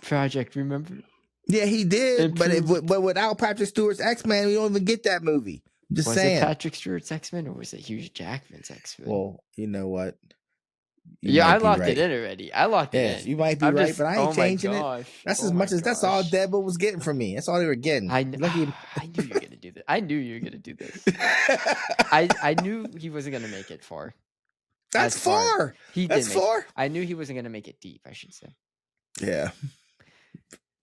project, remember? Yeah, he did, but without Patrick Stewart's X-Men, we don't even get that movie. I'm just saying. Was it Patrick Stewart's X-Men or was it Hugh Jackman's X-Men? Well, you know what? I locked it in already. I locked it in. You might be right, but I ain't changing it. That's that's all Deadpool was getting from me. That's all they were getting. I knew you were gonna do this. I knew you were gonna do this. I knew he wasn't gonna make it far. That's far. That's far. I knew he wasn't gonna make it deep, I should say. Yeah.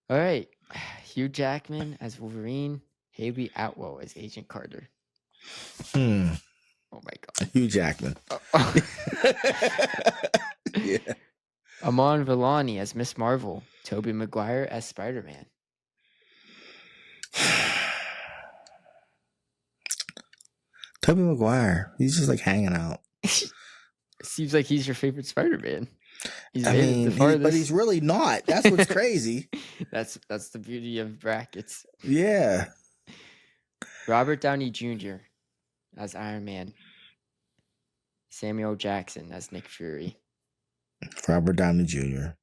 All right. Hugh Jackman as Wolverine. Haley Atwell as Agent Carter. Oh my God. Hugh Jackman. Yeah. Amon Villani as Miss Marvel. Tobey Maguire as Spider-Man. Tobey Maguire. He's just like hanging out. Seems like he's your favorite Spider-Man. But he's really not. That's what's crazy. That's the beauty of brackets. Yeah. Robert Downey Jr. as Iron Man. Samuel Jackson as Nick Fury. Robert Downey Jr.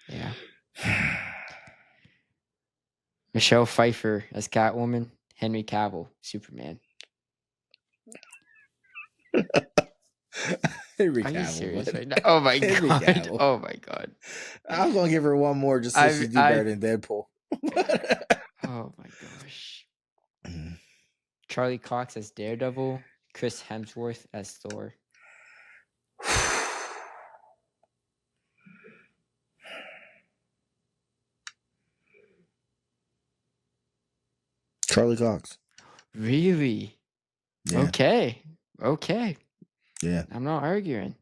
Yeah. Michelle Pfeiffer as Catwoman. Henry Cavill, Superman. Henry Are you Cavill. serious right now? Oh my Henry God. Cavill. Oh my God. I was gonna give her one more just so she do better than Deadpool. Oh my gosh. Charlie Cox as Daredevil. Chris Hemsworth as Thor. Charlie Cox. Really? Yeah. Okay. Yeah. I'm not arguing.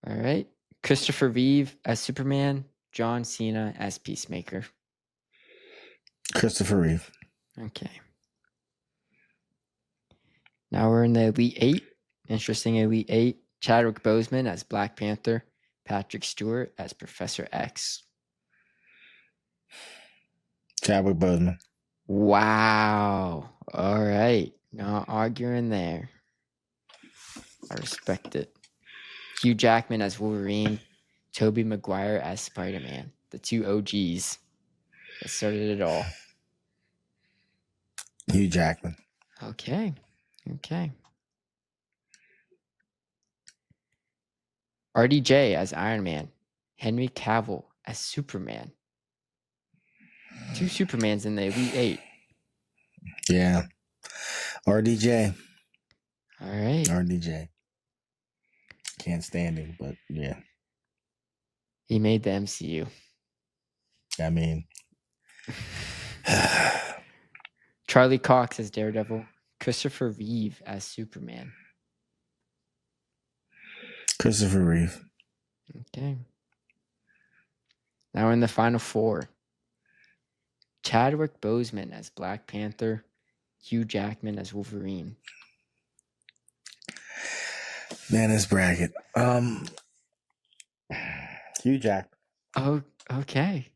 All right. Christopher Reeve as Superman. John Cena as Peacemaker. Christopher Reeve. Okay. Now we're in the Elite 8. Interesting Elite 8. Chadwick Boseman as Black Panther. Patrick Stewart as Professor X. Chadwick Boseman. Wow. All right. Not arguing there. I respect it. Hugh Jackman as Wolverine, Tobey Maguire as Spider-Man. The two OGs that started it all. Hugh Jackman. Okay. RDJ as Iron Man. Henry Cavill as Superman. Two Supermans in the Elite Eight. Yeah. RDJ. All right. RDJ. Can't stand him, but yeah. He made the MCU. I mean, Charlie Cox as Daredevil. Christopher Reeve as Superman. Christopher Reeve. Okay. Now we're in the final four. Chadwick Boseman as Black Panther. Hugh Jackman as Wolverine. Man, this bracket. Hugh Jackman. Oh, okay.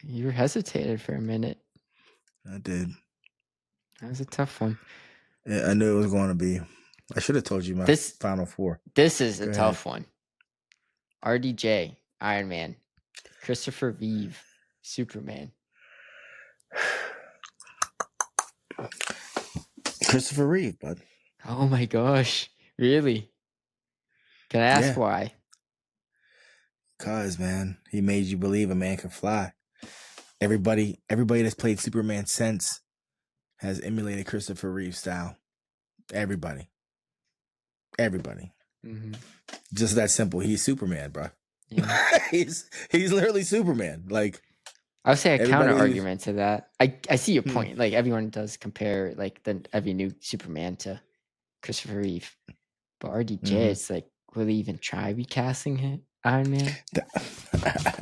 You hesitated for a minute. I did. That was a tough one. Yeah, I knew it was going to be. I should have told you my final four. This is a Go tough ahead. one. RDJ, Iron Man. Christopher Reeve, Superman. Christopher Reeve, bud. Oh my gosh. Really? Can I ask why? Cause, man, he made you believe a man can fly. Everybody that's played Superman since has emulated Christopher Reeve's style. Everybody. Mm-hmm. Just that simple. He's Superman, bro. Yeah. he's literally Superman. Like, I would say a everybody counter argument to that. I see your point. Like, everyone does compare like every new Superman to Christopher Reeve, but RDJ, it's like, will they even try recasting him, Iron Man?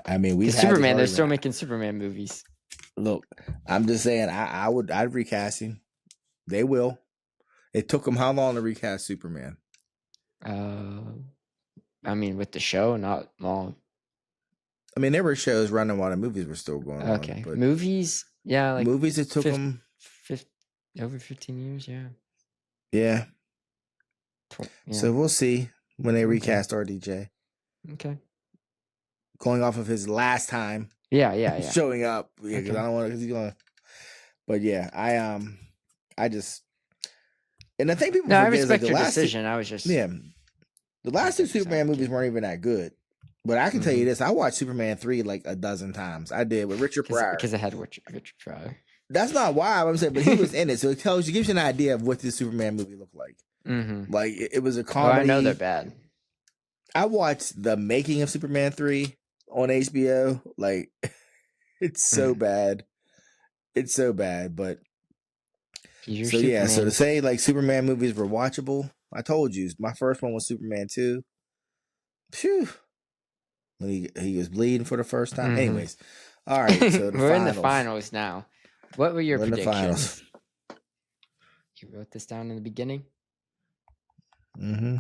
I mean, we've had Superman. They're still making Superman movies. Look, I'm just saying, I'd recast him. They will. It took them how long to recast Superman? I mean, with the show, not long. I mean, there were shows running while the movies were still going on. Okay, but movies, yeah, like movies, it took them over 15 years, yeah. Yeah. Yeah. So we'll see when they recast RDJ. Okay. Going off of his last time. Yeah. Showing up. Yeah, because I don't want to. He's gonna. But yeah, I just. And I think people. No, I respect your decision. I was just. Yeah. The last two Superman movies weren't even that good. But I can tell you this: I watched Superman 3 like a dozen times. I did with Richard Pryor. Because I had Richard Pryor. That's not why I'm saying, but he was in it, so it gives you an idea of what this Superman movie looked like. Mm-hmm. Like it was a comedy. I know they're bad. I watched the making of Superman 3 on HBO. Like it's so bad. It's so bad, but so yeah. So to say like Superman movies were watchable, I told you my first one was Superman 2. Phew. When he was bleeding for the first time. Anyways, all right. So we're in the finals now. What were your predictions? You wrote this down in the beginning. Mm-hmm.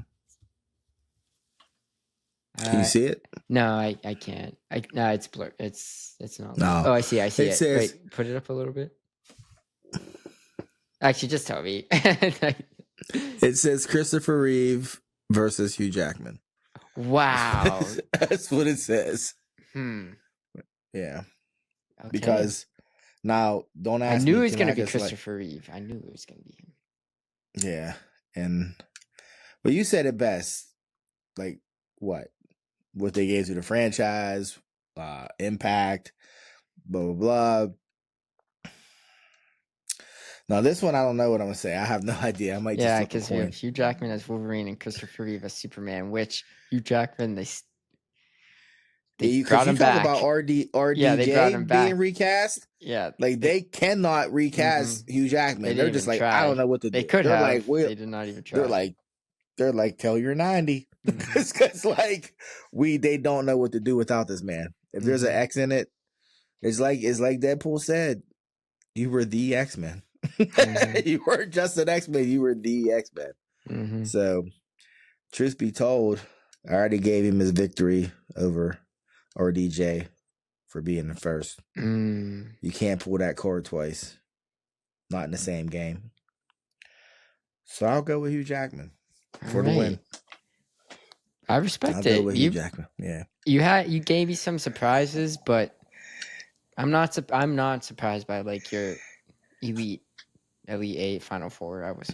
Can you see it? No, I can't. No, it's blurred. It's not. No. Oh, I see. It says, wait, put it up a little bit. Actually, just tell me. It says Christopher Reeve versus Hugh Jackman. Wow. That's what it says. Yeah. Okay. Because now, don't ask me. I knew it was going to be Christopher Reeve. I knew it was going to be him. Yeah. But you said it best. Like, what they gave to the franchise, impact, blah, blah, blah. Now, this one, I don't know what I'm going to say. I have no idea. I might just flip because we have Hugh Jackman as Wolverine and Christopher Reeve as Superman, which Hugh Jackman, they brought him back. About RDJ being recast. Yeah. Like, they cannot recast Hugh Jackman. They're just like, try. I don't know what to do. They could have. They did not even try. They're like, tell you're 90. Because, like, they don't know what to do without this man. If there's an X in it, it's like Deadpool said, you were the X-Men. You weren't just an X-Men, you were the X-Men. So, truth be told, I already gave him his victory over RDJ for being the first. You can't pull that cord twice. Not in the same game. So I'll go with Hugh Jackman for the win. I I'll respect go it. with Hugh Jackman. Yeah. You gave me some surprises, but I'm not surprised by like your elite eight Final Four. I was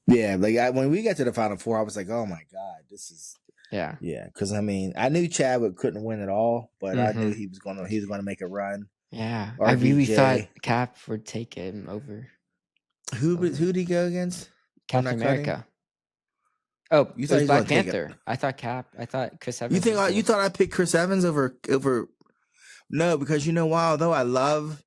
Yeah, like when we got to the Final Four, I was like, "Oh my god, this is yeah. Because I mean, I knew Chadwick couldn't win it all, but I knew Mm-hmm. he was gonna make a run. Yeah, I really thought RDJ, Cap would take him over who did he go against on Captain that cutting? America. Oh, You it thought was he was gonna Black take it? Panther. I thought Chris You Evans think was you gonna. thought I picked Chris Evans over? No, because you know why? Although I love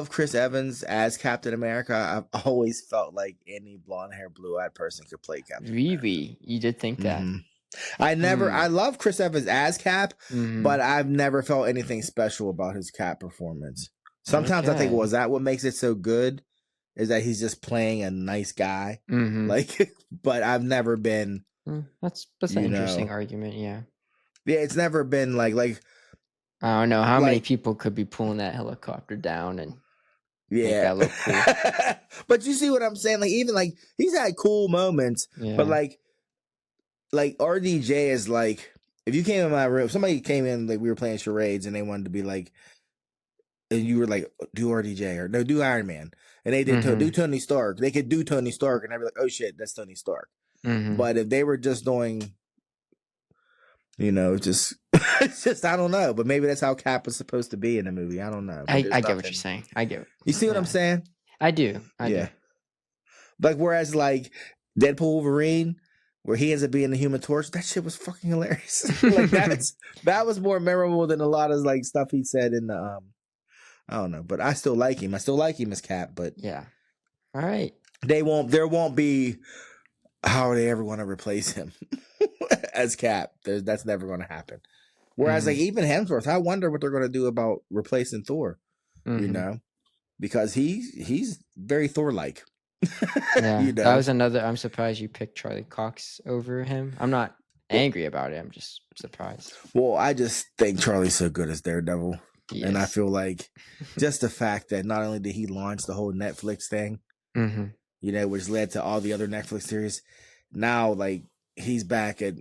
Chris Evans as Captain America, I've always felt like any blonde hair, blue eyed person could play Captain Really, you did think that? America. I love Chris Evans as Cap, but I've never felt anything special about his Cap performance. Sometimes I think, Okay. was that what makes it so good? Is that he's just playing a nice guy? Like, but I've never been. That's an interesting argument. Yeah. Yeah, it's never been like I don't know how many like people could be pulling that helicopter down and make yeah. that look cool. But you see what I'm saying? Like even like he's had cool moments, but Yeah. like RDJ is like if you came in my room, somebody came in like we were playing charades and they wanted to be like, and you were like, do RDJ or no, do Iron Man, and they did do Tony Stark. They could do Tony Stark, and I'd be like, oh shit, that's Tony Stark. But if they were just doing, just it's just I don't know. But maybe that's how Cap was supposed to be in the movie. I don't know. But I get what you're saying. I get it. You see what I'm saying? I do. I do. Like whereas like Deadpool Wolverine, where he ends up being the Human Torch, that shit was fucking hilarious. Like that was more memorable than a lot of like stuff he said in the I don't know, but I still like him. I still like him as Cap, but yeah. All right. There won't be. How are they ever going to replace him as Cap? That's never going to happen. Whereas like even Hemsworth, I wonder what they're going to do about replacing Thor. Because he's very Thor-like. Yeah, that was another. I'm surprised you picked Charlie Cox over him. I'm not angry about it. I'm just surprised. Well, I just think Charlie's so good as Daredevil. And I feel like just the fact that not only did he launch the whole Netflix thing, which led to all the other Netflix series, now like he's back at,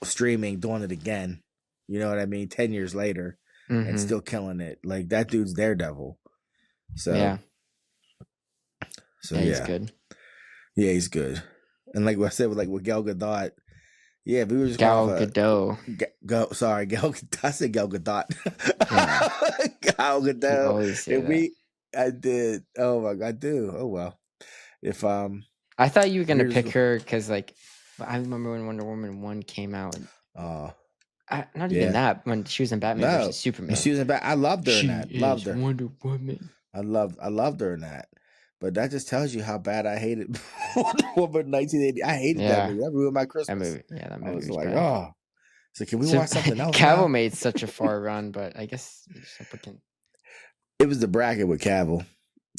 streaming, doing it again. You know what I mean? 10 years later and still killing it. Like that dude's Daredevil. So yeah, he's good. Yeah, he's good. And like what I said with Gal Gadot, yeah, we were just Gal Gadot. Sorry, Gal. I said Gal Gadot. Yeah. Gal Gadot. I did. Oh my God, I do. Oh well. If I thought you were gonna pick her because like I remember when Wonder Woman 1 came out. Not even that when she was in Batman versus Superman. She was in Batman. I loved her in that. Loved her. Wonder Woman. I loved her in that. But that just tells you how bad I hated Wonder Woman 1980. I hated that movie. That ruined my Christmas. That movie I was like, bad. Oh. So can we watch something else? Cavill made such a far run, but I guess it was the bracket with Cavill.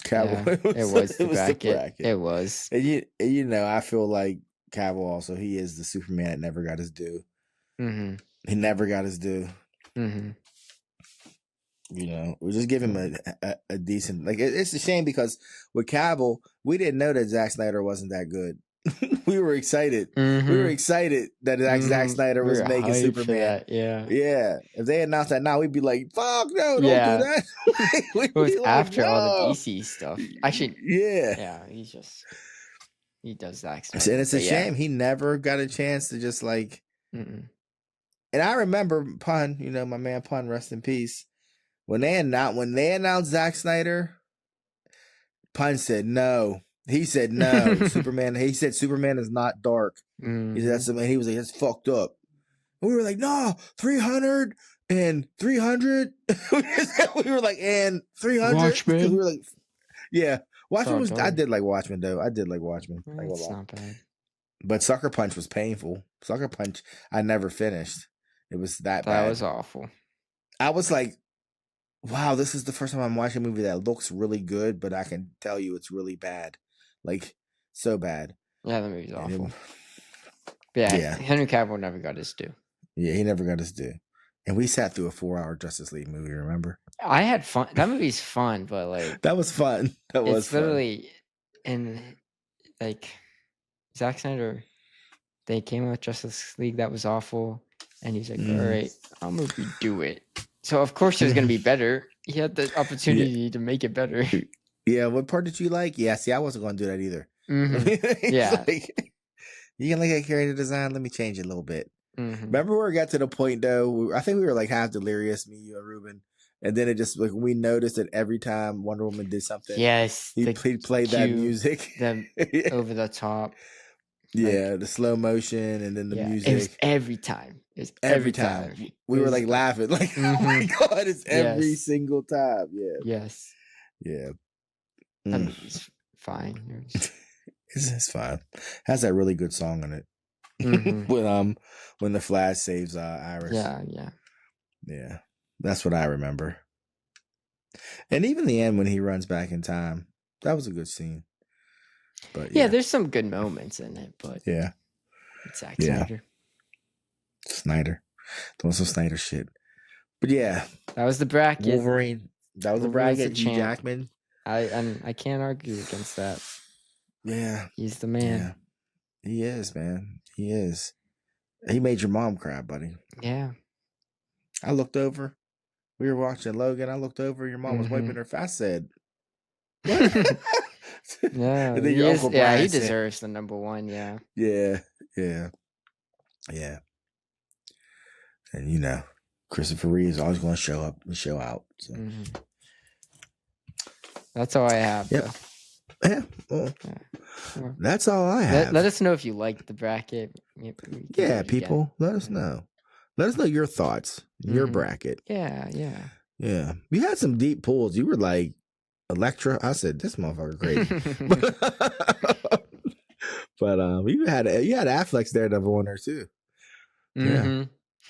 It was the bracket. It was. And I feel like Cavill also, he is the Superman that never got his due. He never got his due. We just give him a decent, like it's a shame because with Cavill, we didn't know that Zack Snyder wasn't that good. We were excited. We were excited that Zack Snyder was making Superman. Yeah. If they announced that now, we'd be like, "Fuck no, don't do that." It was after all the DC stuff. Actually, yeah, he does Zack Snyder. And it's a shame he never got a chance to just like. And I remember Pun, my man Pun, rest in peace. When they announced Zack Snyder, Pun said no. He said no. Superman. He said Superman is not dark. He said he was like, it's fucked up. And we were like, no, 300 and 300. We were like, and 300. Watchmen. We were like, yeah, Watchmen was. I did like Watchmen though. I did like Watchmen. It's not bad. But Sucker Punch was painful. Sucker Punch, I never finished. It was that bad. That was awful. I was like, wow, this is the first time I'm watching a movie that looks really good, but I can tell you it's really bad. Like, so bad. Yeah, the movie's awful. Yeah, Henry Cavill never got his due. Yeah, he never got his due. And we sat through a 4-hour Justice League movie, remember? I had fun. That movie's fun, but like... That was fun. That was fun. Literally... And, like, Zack Snyder they came out with Justice League that was awful, and he's like, Mm. all right, I'm gonna redo it. So of course it was gonna be better. He had the opportunity to make it better. Yeah, what part did you like? Yeah, see, I wasn't going to do that either. Yeah. Like, you can look at character design. Let me change it a little bit. Mhm. Remember where it got to the point though? I think we were like half delirious, me, you, and Ruben, and then it just like we noticed that every time Wonder Woman did something, Yes, he the played that cue, music, the yeah. over the top. Yeah, the slow motion and then the Yeah, music. it was every time. It was Every time. We It were was like laughing, like, oh my God, it's every Yes. single time. Yeah. Yes, Yeah. that movie's fine. It was- It's fine. Has that really good song on it. Mhm. When the Flash saves Iris. Yeah, yeah. Yeah. That's what I remember. And even the end when he runs back in time, that was a good scene. But Yeah, there's some good moments in it, but yeah. it's Zack Yeah. Snyder. Doing some Snyder shit. But yeah. That was the bracket. Wolverine. That was the Wolverine's bracket. a Hugh champ. Jackman. I can't argue against that. Yeah. He's the man. Yeah. He is, man. He is. He made your mom cry, buddy. Yeah. I looked over. We were watching Logan. I looked over. Your mom was wiping her face. I said, "What?" No, And then he your is. Uncle Yeah, Brian he said, deserves the number one. Yeah. Yeah. And you know, Christopher Reeve is always going to show up and show out. So. That's all I have. Yep. Though. Yeah. Well, that's all I have. Let us know if you liked the bracket. Yeah, people, let us know. Let us know your thoughts, your bracket. Yeah. Yeah. You had some deep pulls. You were like, Electra. I said, this motherfucker crazy. But you had Affleck's Daredevil on there too. Yeah.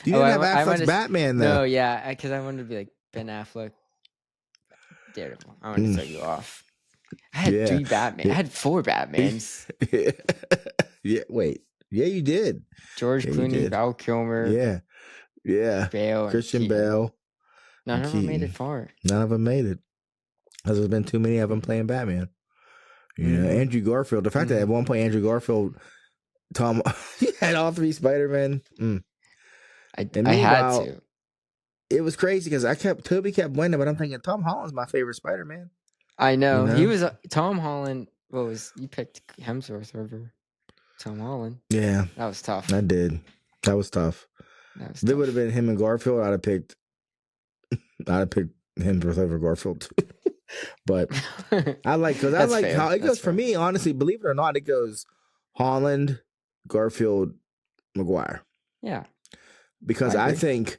You didn't have Affleck's Batman though. No, yeah, because I wanted to be like Ben Affleck, Daredevil. I wanted to throw you off. I had 3 Batman. I had 4 Batmans. Yeah. Wait. Yeah, you did. George Clooney, Val Kilmer. Yeah. Bale. Christian Bale. None of them made it far. None of them made it. Because there's been too many of them playing Batman. You know, Andrew Garfield. The fact that at one point Andrew Garfield, Tom, he had all 3 Spider-Men. I had to. It was crazy because Toby kept winning, but I'm thinking Tom Holland's my favorite Spider-Man. I know. You know? He was Tom Holland. You picked Hemsworth over Tom Holland? Yeah, that was tough. I did. That was tough. If it would have been him and Garfield, I'd have picked Hemsworth over Garfield too. But I like how it goes for me. Honestly, believe it or not, it goes Holland, Garfield, Maguire. Yeah, because I think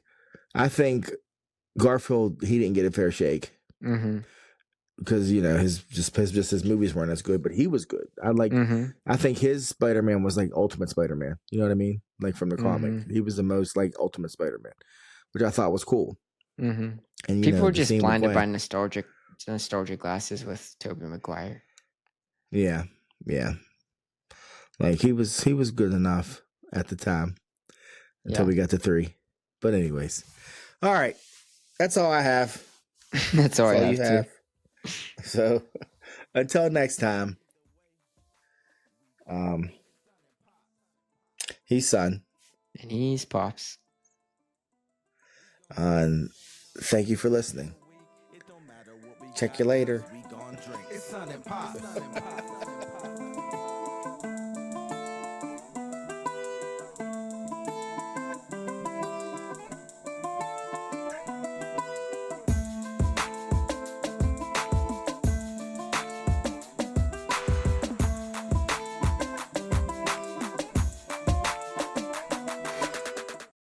Garfield, he didn't get a fair shake. Because you know his movies weren't as good, but he was good. I think his Spider-Man was like Ultimate Spider-Man. You know what I mean? Like from the comic, he was the most like Ultimate Spider-Man, which I thought was cool. And people were just blinded by nostalgic glasses with Tobey Maguire. Yeah. Like he was good enough at the time until we got to 3. But anyways, all right, that's all I have. That's all you have. So until next time, he's Son. And he's Pops. And thank you for listening. Check you later. It's Son and Pops.